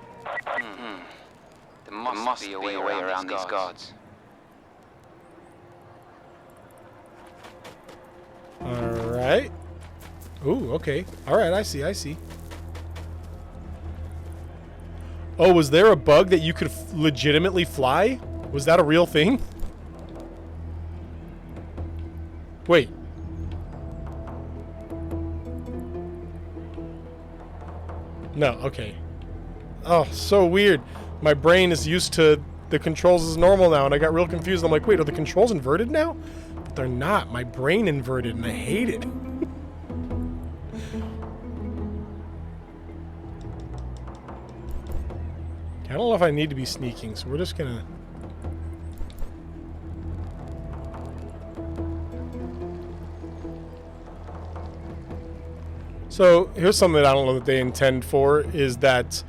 There must be a way around these guards. Alright. Ooh, okay. Alright, I see. Oh, was there a bug that you could legitimately fly? Was that a real thing? Wait. No, okay. Oh, so weird. My brain is used to the controls as normal now, and I got real confused. I'm like, wait, are the controls inverted now? But they're not. My brain inverted, and I hate it. I don't know if I need to be sneaking, so we're just gonna... So here's something that I don't know that they intend for, is that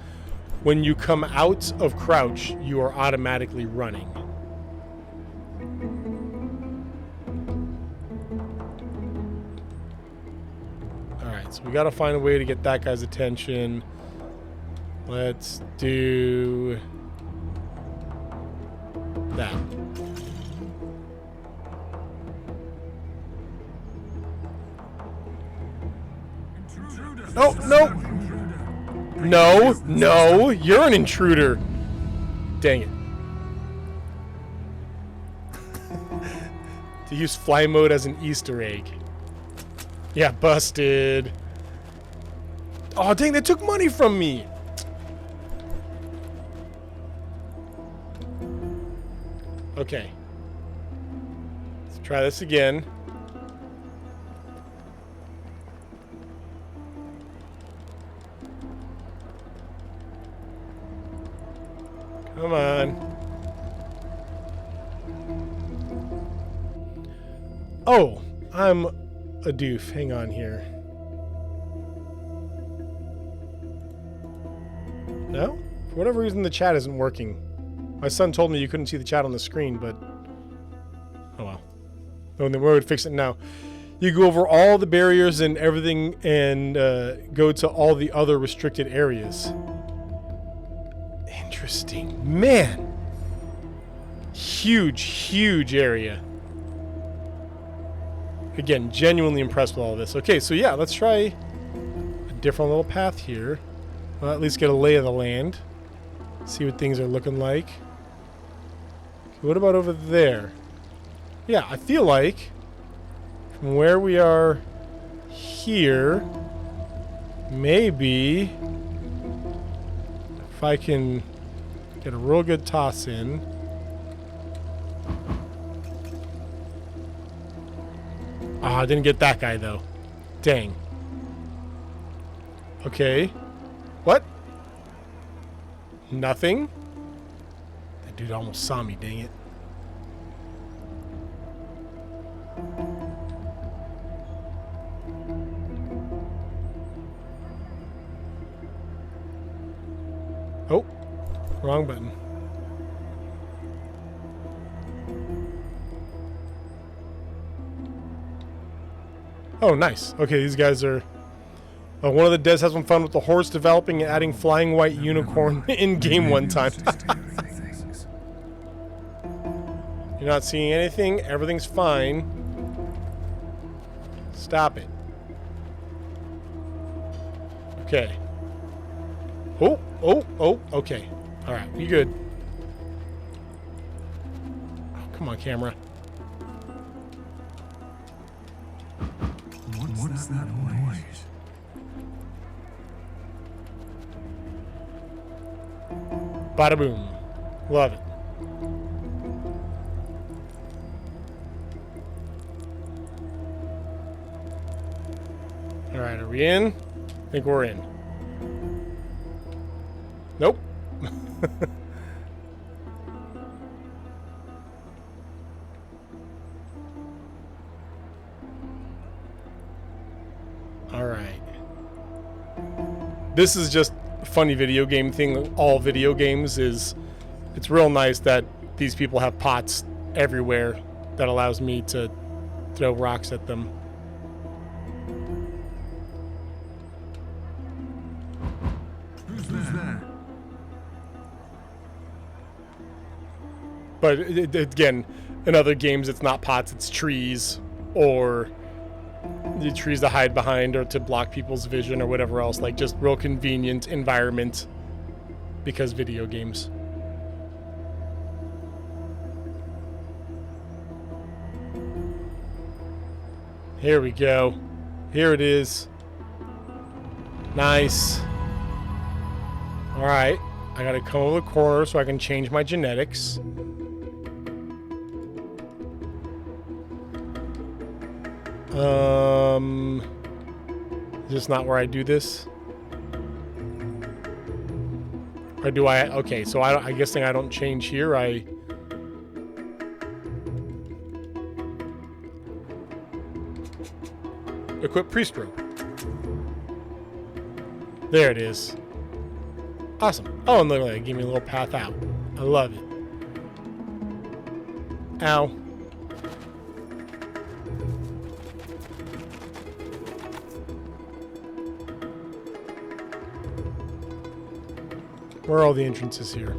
when you come out of crouch, you are automatically running. Alright, so we gotta find a way to get that guy's attention. Let's do that. Oh, no! No, no, you're an intruder. Dang it. To use fly mode as an Easter egg. Yeah, busted. Oh, dang, they took money from me. Okay. Let's try this again. Come on. Oh, I'm a doof. Hang on here. No? For whatever reason, the chat isn't working. My son told me you couldn't see the chat on the screen, but... oh well. No, then we would fix it now. You go over all the barriers and everything and go to all the other restricted areas. Interesting. Man! Huge, huge area. Again, genuinely impressed with all of this. Okay, so yeah, let's try a different little path here. Well, at least get a lay of the land. See what things are looking like. Okay, what about over there? Yeah, I feel like from where we are here, maybe if I can get a real good toss in. Ah, I didn't get that guy though. Dang. Okay. What? Nothing? That dude almost saw me, dang it. Oh, wrong button. Oh, nice. Okay, these guys are... one of the devs has some fun with the horse developing and adding flying white unicorn in game one time. You're not seeing anything. Everything's fine. Stop it. Okay. Oh, oh, oh, okay. Alright, we good. Oh, come on, camera. What's that noise? Bada boom. Love it. Alright, are we in? I think we're in. Nope. Alright. This is just a funny video game thing. All video games is... it's real nice that these people have pots everywhere that allows me to throw rocks at them. Who's there? But again, in other games, it's not pots, it's trees, or the trees to hide behind, or to block people's vision, or whatever else. Like, just real convenient environment because video games. Here we go. Here it is. Nice. Alright. I gotta come over the corner so I can change my genetics. Is this not where I do this? Or do I? Okay, so I guess I don't change here. Equip priest robe. There it is. Awesome. Oh, and look at that. Give me a little path out. I love it. Ow. Where are all the entrances here?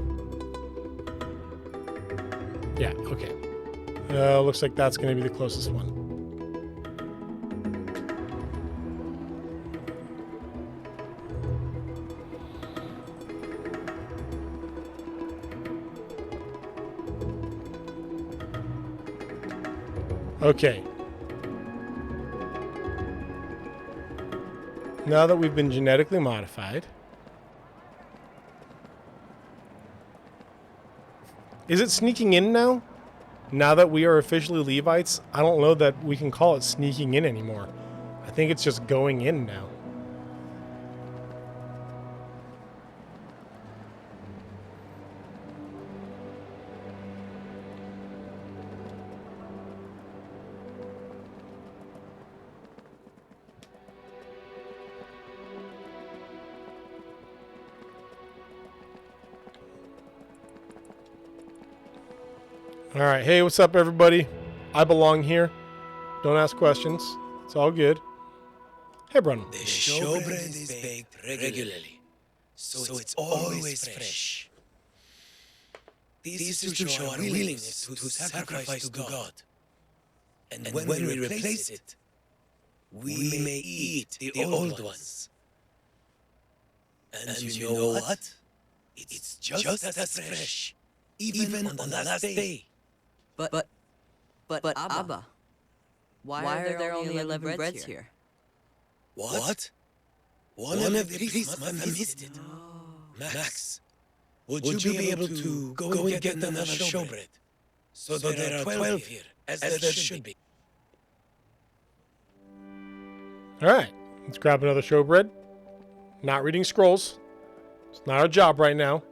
Yeah, okay. Looks like that's going to be the closest one. Okay. Now that we've been genetically modified, is it sneaking in now? Now that we are officially Levites, I don't know that we can call it sneaking in anymore. I think it's just going in now. Alright, hey, what's up, everybody? I belong here. Don't ask questions. It's all good. Hey, Brun. The showbread is baked regularly, so it's always fresh. This is to show our willingness to sacrifice to God. And when we replace it, we may eat the old ones. And you know what? It's just as fresh, even on the last day. But Abba, why are there only 11 breads here? What? One of the priests must have missed it. Max, would you be able to go and get another showbread? So there are 12 here, as there should be. Alright, let's grab another showbread. Not reading scrolls. It's not our job right now.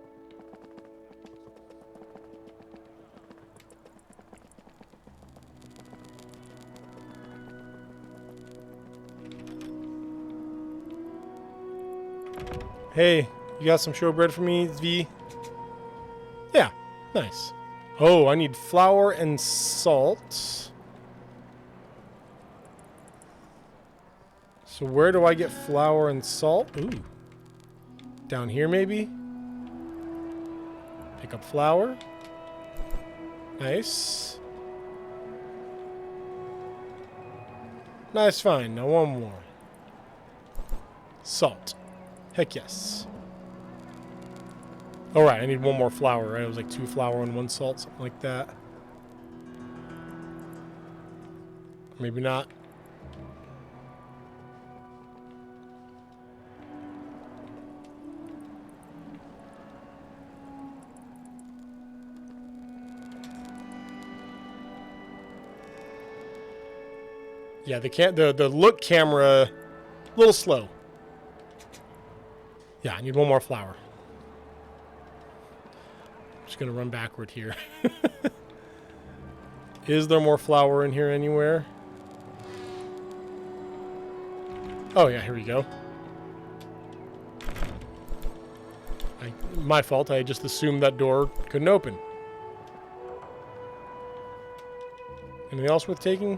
Hey, you got some showbread for me, V? Yeah, nice. Oh, I need flour and salt. So where do I get flour and salt? Ooh. Down here, maybe? Pick up flour. Nice. Nice find. Now one more. Salt. Heck yes. Alright, I need one more flour, right? It was like 2 flour and 1 salt, something like that. Maybe not. Yeah, the look camera a little slow. Yeah, I need one more flour. I'm just gonna run backward here. Is there more flour in here anywhere? Oh yeah, here we go. My fault, I just assumed that door couldn't open. Anything else worth taking?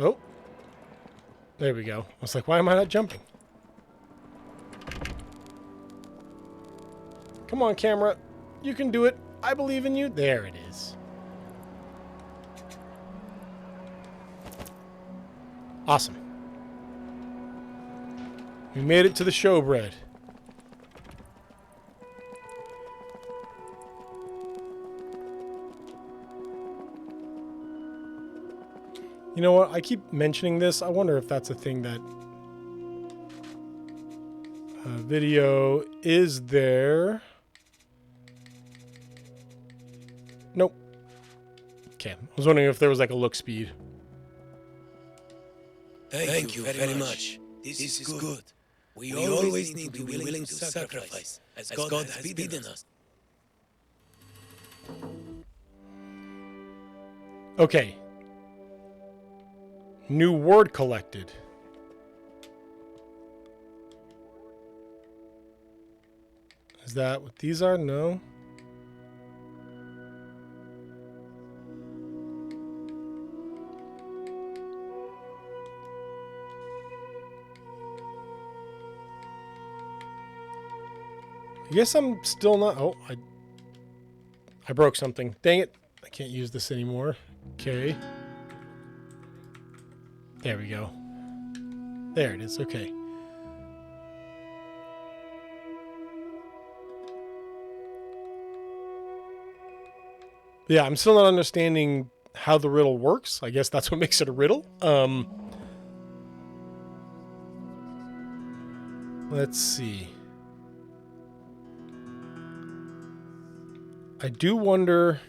Oh. There we go. I was like, why am I not jumping? Come on, camera. You can do it. I believe in you. There it is. Awesome. We made it to the showbread. You know what? I keep mentioning this. I wonder if that's a thing that video is there. Nope. Okay. I was wondering if there was like a look speed. Thank you very much. This is good. We always need to be willing to sacrifice, as God has bidden us. Okay. New word collected. Is that what these are? No. I guess I'm still not... Oh, I broke something. Dang it. I can't use this anymore. Okay. There we go. There it is. Okay. Yeah, I'm still not understanding how the riddle works. I guess that's what makes it a riddle. Let's see. I do wonder...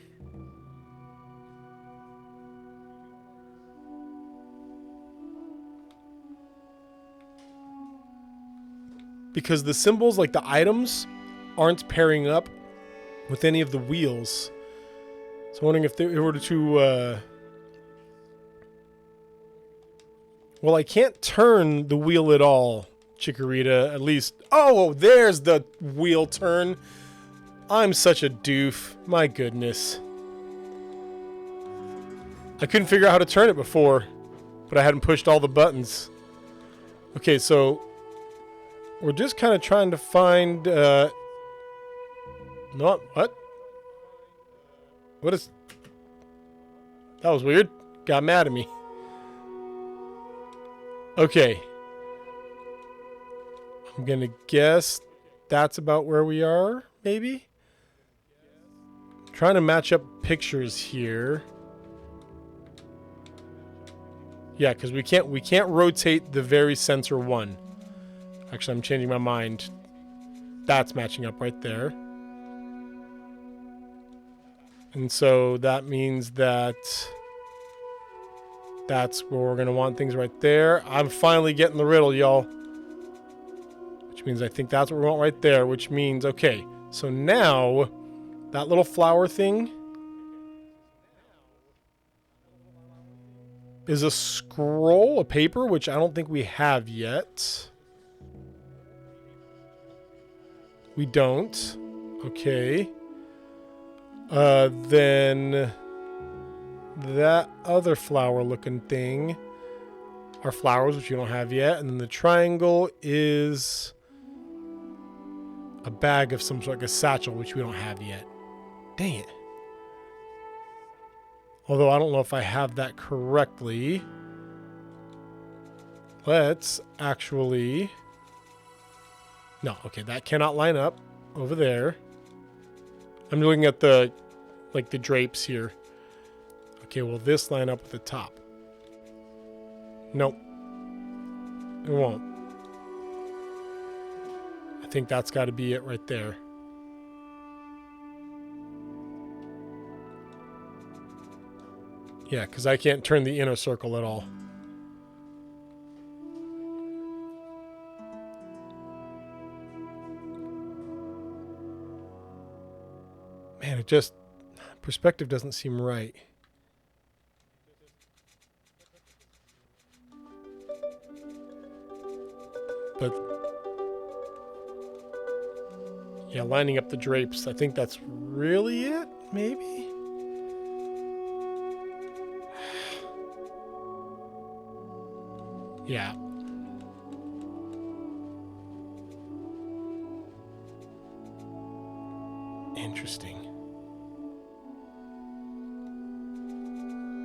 because the symbols, like the items, aren't pairing up with any of the wheels. So I'm wondering if they were to... Well, I can't turn the wheel at all, Chikorita, at least... Oh, there's the wheel turn. I'm such a doof. My goodness. I couldn't figure out how to turn it before, but I hadn't pushed all the buttons. Okay, so... we're just kind of trying to find, not, what? What is... that was weird. Got mad at me. Okay. I'm gonna guess that's about where we are, maybe? Trying to match up pictures here. Yeah, because we can't rotate the very center one. Actually, I'm changing my mind. That's matching up right there. And so that means that that's where we're going to want things right there. I'm finally getting the riddle, y'all. Which means I think that's what we want right there, which means, okay, so now that little flower thing is a scroll, a paper, which I don't think we have yet. We don't. Okay. Then that other flower looking thing are flowers, which you don't have yet. And then the triangle is a bag of some sort, like a satchel, which we don't have yet. Dang it. Although I don't know if I have that correctly. Let's actually... no, okay, that cannot line up over there. I'm looking at the, like, the drapes here. Okay, will this line up at the top? Nope. It won't. I think that's got to be it right there. Yeah, because I can't turn the inner circle at all. Man, it just... perspective doesn't seem right. But... yeah, lining up the drapes. I think that's really it, maybe? Yeah. Interesting.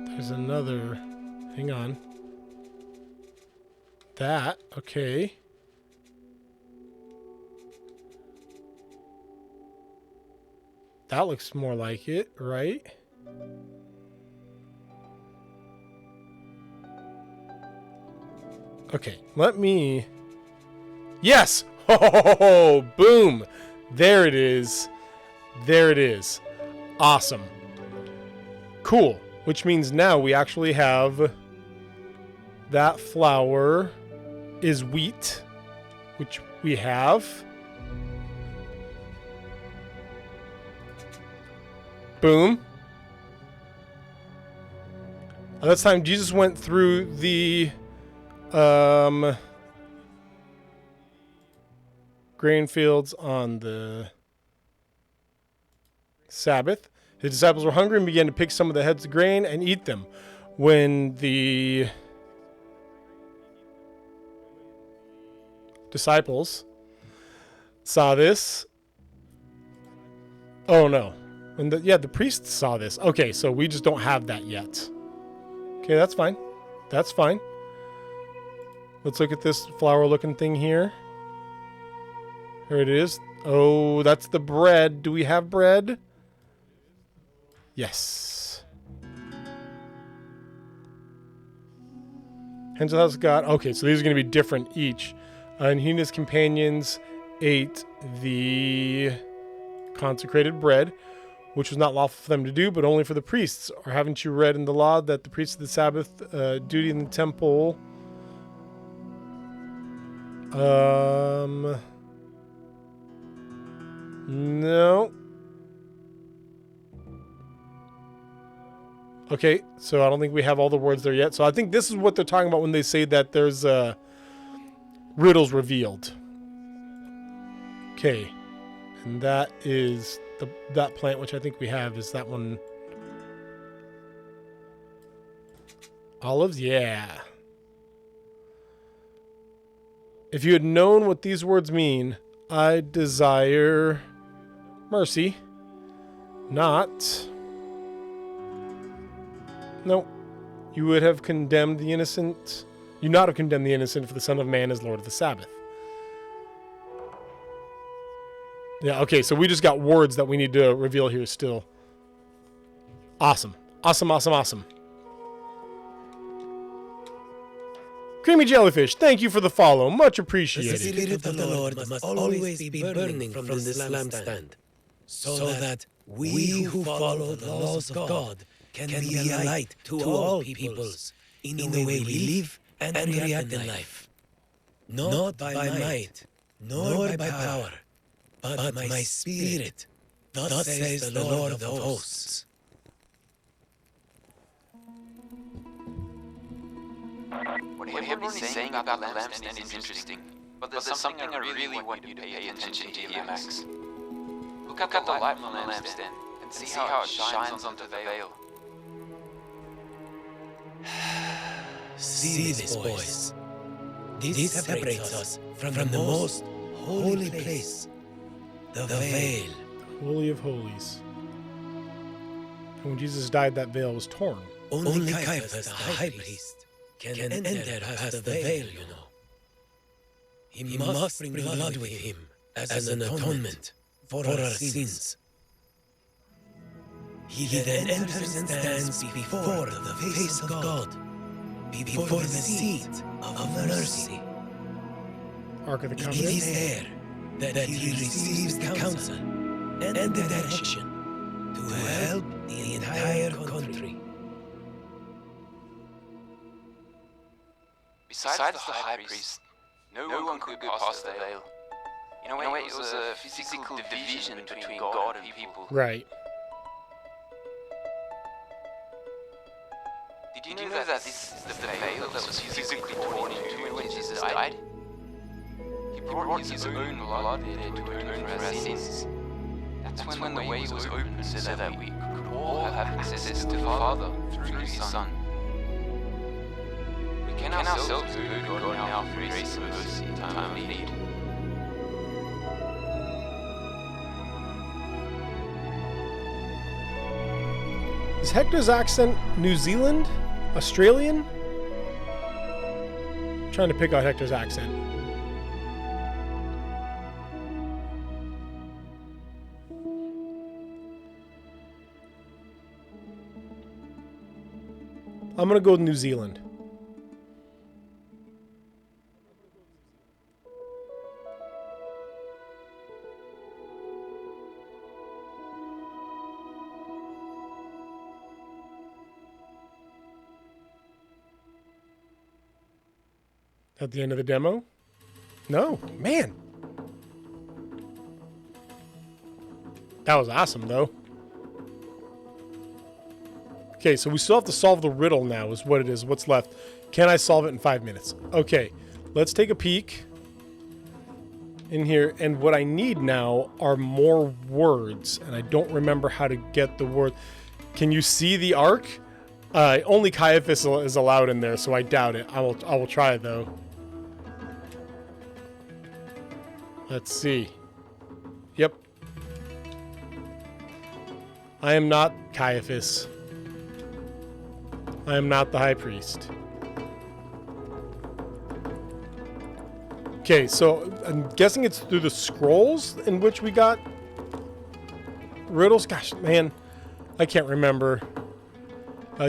There's another... hang on. That, okay. That looks more like it, right? Okay, let me... Yes! Oh, boom! There it is. There it is. Awesome. Cool. Which means now we actually have that flour is wheat, which we have. Boom. This time Jesus went through the grain fields on the Sabbath. His disciples were hungry and began to pick some of the heads of grain and eat them. When the disciples saw this, oh no. And the priests saw this. Okay, so we just don't have that yet. Okay, that's fine. That's fine. Let's look at this flower looking thing here. Here it is. Oh, that's the bread. Do we have bread? Yes. Hensel has got... Okay, so these are going to be different each. And he and his companions ate the consecrated bread, which was not lawful for them to do, but only for the priests. Or haven't you read in the law that the priests of the Sabbath duty in the temple... No. Okay, so I don't think we have all the words there yet. So I think this is what they're talking about when they say that there's riddles revealed. Okay, and that is that plant, which I think we have, is that one. Olives, yeah. If you had known what these words mean, I desire mercy, not... No, you would have condemned the innocent. You not have condemned the innocent, for the Son of Man is Lord of the Sabbath. Yeah, okay, so we just got words that we need to reveal here still. Awesome. Awesome, awesome, awesome. Creamy Jellyfish, thank you for the follow. Much appreciated. The Spirit of the Lord must always be burning from this lampstand, so that we who follow the laws of God can be a light to all peoples in the way we live and react in life. Not by might, nor by power, but my spirit, thus says the Lord of hosts. What everyone is saying about the lampstand is interesting, but there's something I really want you to pay attention to here, Max. Look at the light from the lampstand and see how it shines onto the veil. See this, boys. This separates us from the most holy place, the veil. Holy of Holies. And when Jesus died, that veil was torn. Only Caiaphas, the high priest, can enter past the veil, you know. He must bring blood with him as an atonement for our sins. He then enters and stands before the face of God, before the seat of mercy. Ark of the It Covenant. is there that he receives the counsel and the direction to help the entire country. Besides the high priest, no one could go past the veil. In a way, it was a physical division between God and people. Right. Did you know that this is the veil that was physically torn in two when Jesus died? He brought his own blood there to atone for our sins. That's when the way was opened so that we could all have access to the Father through his Son. We can ourselves go to God now through grace and mercy in time of need. Is Hector's accent New Zealand? Australian? I'm trying to pick out Hector's accent. I'm gonna go with New Zealand. At the end of the demo? No, man. That was awesome, though. Okay, so we still have to solve the riddle now, is what it is. What's left? Can I solve it in 5 minutes? Okay, let's take a peek in here. And what I need now are more words. And I don't remember how to get the word. Can you see the arc? Only Caiaphas is allowed in there, so I doubt it. I will try, though. Let's see. Yep. I am not Caiaphas. I am not the high priest. Okay, so I'm guessing it's through the scrolls in which we got riddles. Gosh, man, I can't remember.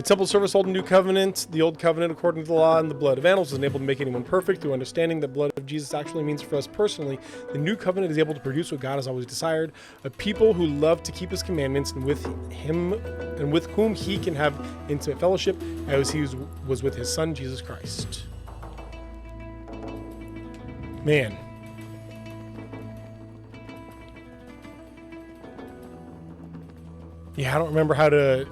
Temple service, Old and New Covenant. The Old Covenant, according to the law, and the blood of animals is unable to make anyone perfect. Through understanding that blood of Jesus actually means for us personally, the New Covenant is able to produce what God has always desired: a people who love to keep His commandments, and with whom He can have intimate fellowship, as He was with His Son Jesus Christ. Man. Yeah, I don't remember how to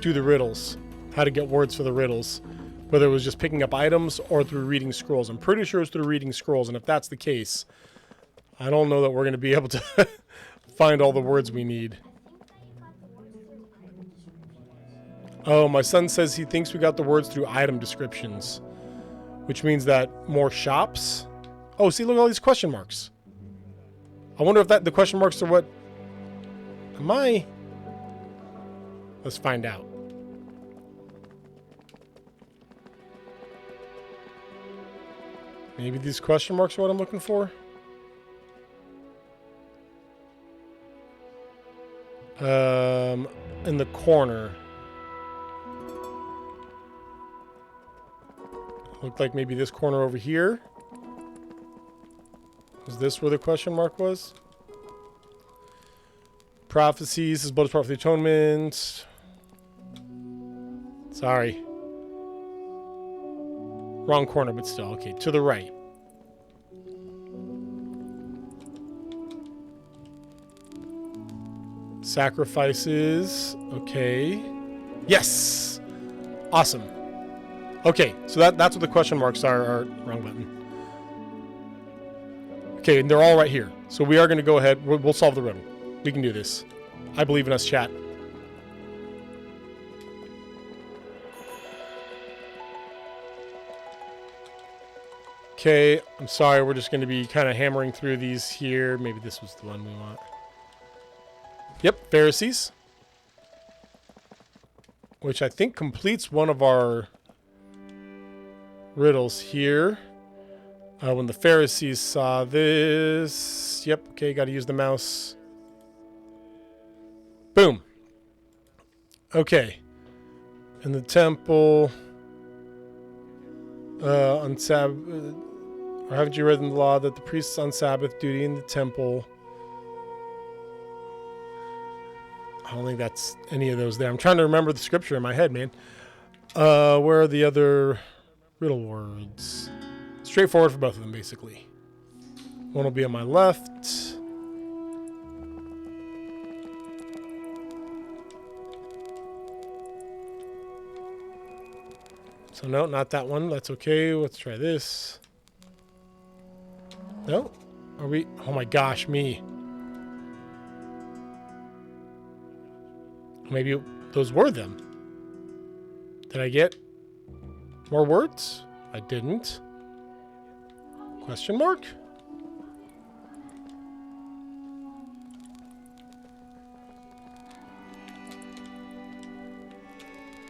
do the riddles, how to get words for the riddles, whether it was just picking up items or through reading scrolls. I'm pretty sure it's through reading scrolls, and if that's the case, I don't know that we're going to be able to find all the words we need. Oh, my son says he thinks we got the words through item descriptions, which means that more shops. Oh, see, look at all these question marks. I wonder if the question marks are what... Am I... Let's find out. Maybe these question marks are what I'm looking for? In the corner. Looked like maybe this corner over here. Is this where the question mark was? Prophecies, is blood prophecy atonement. Sorry. Wrong corner, but still. Okay, to the right. Sacrifices. Okay. Yes! Awesome. Okay, so that's what the question marks are. Wrong button. Okay, and they're all right here. So we are going to go ahead. We'll solve the riddle. We can do this. I believe in us, chat. Okay, I'm sorry. We're just going to be kind of hammering through these here. Maybe this was the one we want. Yep, Pharisees. Which I think completes one of our riddles here. When the Pharisees saw this... Yep, okay, got to use the mouse. Boom. Okay. In the temple... on Sabbath... or haven't you read in the law that the priests on Sabbath duty in the temple... I don't think that's any of those there. I'm trying to remember the scripture in my head, man. Where are the other riddle words? Straightforward for both of them, basically. One will be on my left. So no, not that one. That's okay. Let's try this. No? Are we? Oh my gosh, me. Maybe those were them. Did I get more words? I didn't. Question mark?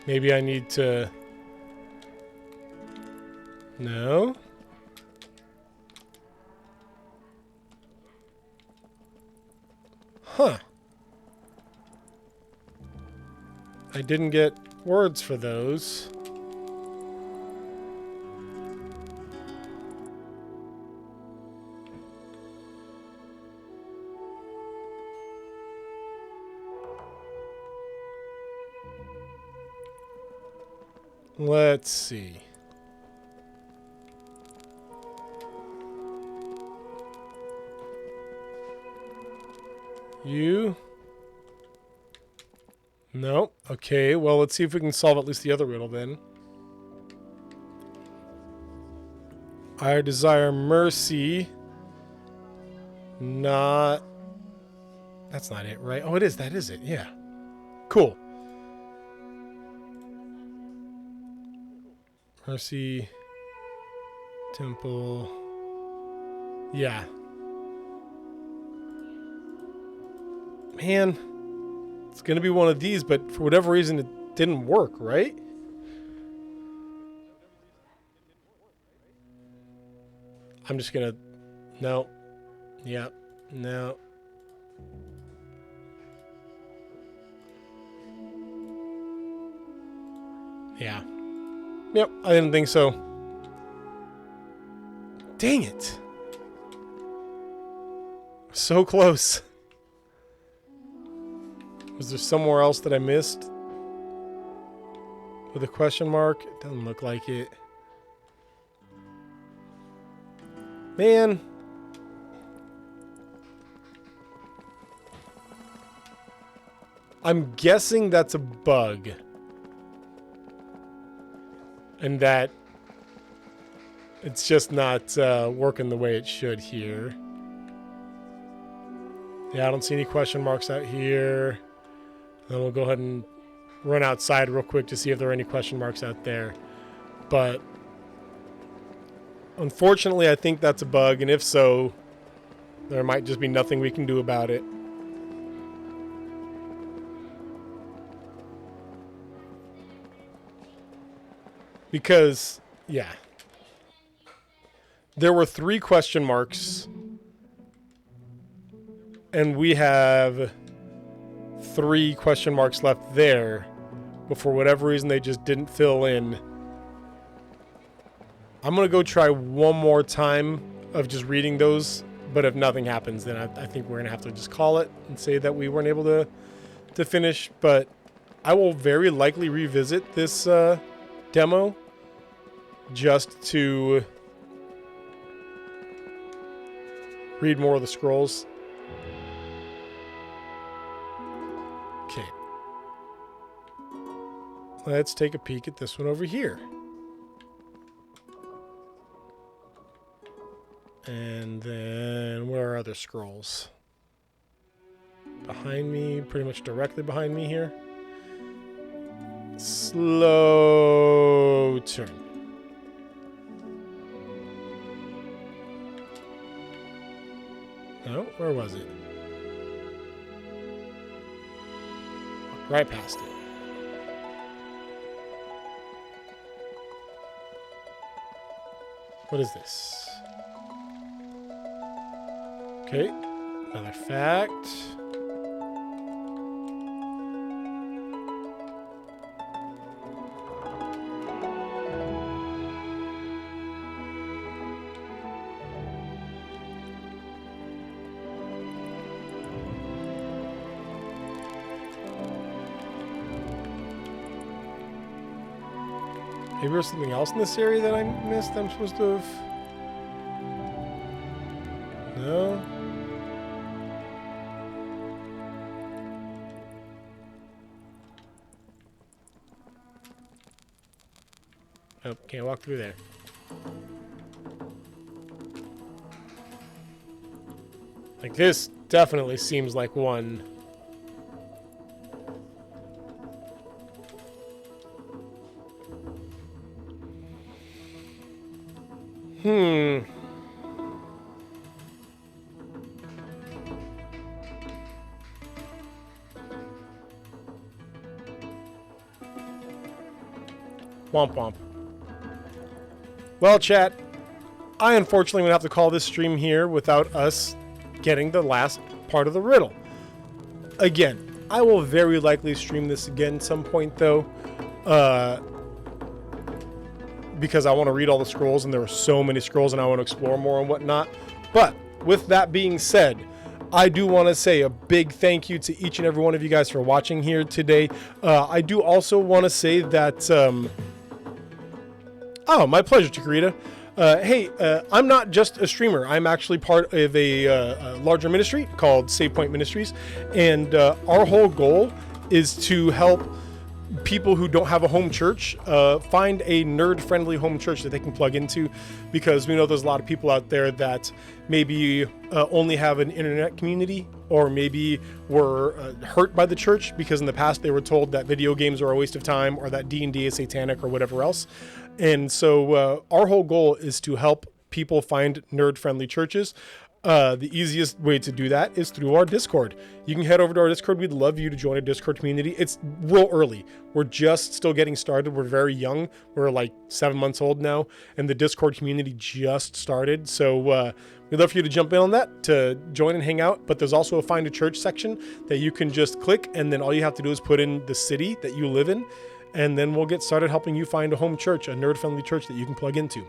Maybe I need to... No? Huh. I didn't get words for those. Let's see. You? No. Okay, well, let's see if we can solve at least the other riddle then. I desire mercy. Not... That's not it, right? Oh, it is. That is it. Yeah. Cool. Mercy. Temple. Yeah. Man. It's going to be one of these, but for whatever reason, it didn't work, right? I'm just going to... No. Yeah. No. Yeah. Yep, I didn't think so. Dang it. So close. Was there somewhere else that I missed? With a question mark? It doesn't look like it. Man. I'm guessing that's a bug. And that it's just not working the way it should here. Yeah, I don't see any question marks out here. Then we'll go ahead and run outside real quick to see if there are any question marks out there. But unfortunately, I think that's a bug. And if so, there might just be nothing we can do about it. Because, yeah. There were 3 question marks. And we have 3 question marks left there. But for whatever reason, they just didn't fill in. I'm going to go try one more time of just reading those. But if nothing happens, then I think we're going to have to just call it and say that we weren't able to finish. But I will very likely revisit this demo just to read more of the scrolls. Okay. Let's take a peek at this one over here. And then where are other scrolls? Behind me, pretty much directly behind me here. Slow turn. No, where was it? Right past it. What is this? Okay, another fact. Maybe there's something else in this area that I missed I'm supposed to have... No? Oh, can't walk through there. Like, this definitely seems like one. Womp womp. Well, chat, I unfortunately would have to call this stream here without us getting the last part of the riddle. Again, I will very likely stream this again some point, though, because I want to read all the scrolls, and there are so many scrolls, and I want to explore more and whatnot. But with that being said, I do want to say a big thank you to each and every one of you guys for watching here today. I do also want to say that... Oh, my pleasure, Chikorita. Hey, I'm not just a streamer. I'm actually part of a larger ministry called Save Point Ministries, and our whole goal is to help people who don't have a home church find a nerd-friendly home church that they can plug into, because we know there's a lot of people out there that maybe only have an internet community, or maybe were hurt by the church because in the past they were told that video games are a waste of time, or that D&D is satanic, or whatever else. And so our whole goal is to help people find nerd-friendly churches. The easiest way to do that is through our Discord. You can head over to our Discord. We'd love you to join a Discord community. It's real early. We're just still getting started. We're very young. We're like 7 months old now, and the Discord community just started. So we'd love for you to jump in on that, to join and hang out. But there's also a Find a Church section that you can just click, and then all you have to do is put in the city that you live in, and then we'll get started helping you find a home church, a nerd-friendly church that you can plug into.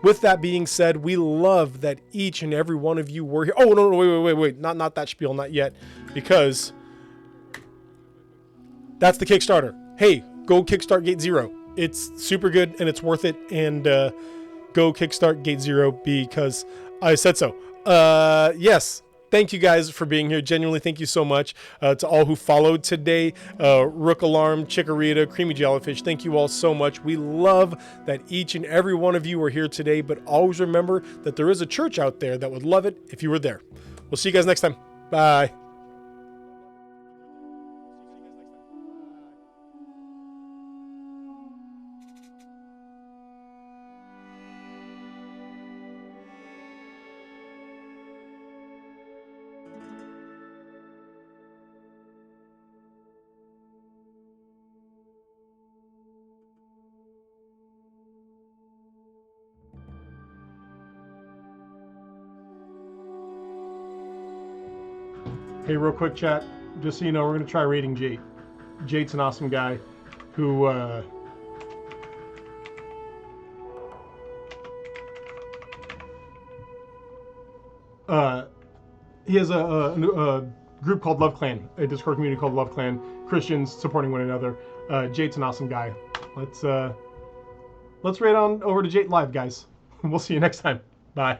With that being said, we love that each and every one of you were here. Oh, no, wait. Not that spiel, not yet. Because that's the Kickstarter. Hey, go kickstart Gate Zero. It's super good and it's worth it. And go kickstart Gate Zero because I said so. Yes. Thank you guys for being here. Genuinely, thank you so much to all who followed today. Rook Alarm, Chikorita, Creamy Jellyfish, thank you all so much. We love that each and every one of you are here today, but always remember that there is a church out there that would love it if you were there. We'll see you guys next time. Bye. Hey, real quick, chat. Just so you know, we're gonna try raiding Jate. Jate's an awesome guy who he has a group called Love Clan, a Discord community called Love Clan. Christians supporting one another. Jate's an awesome guy. Let's raid on over to Jate live, guys. We'll see you next time. Bye.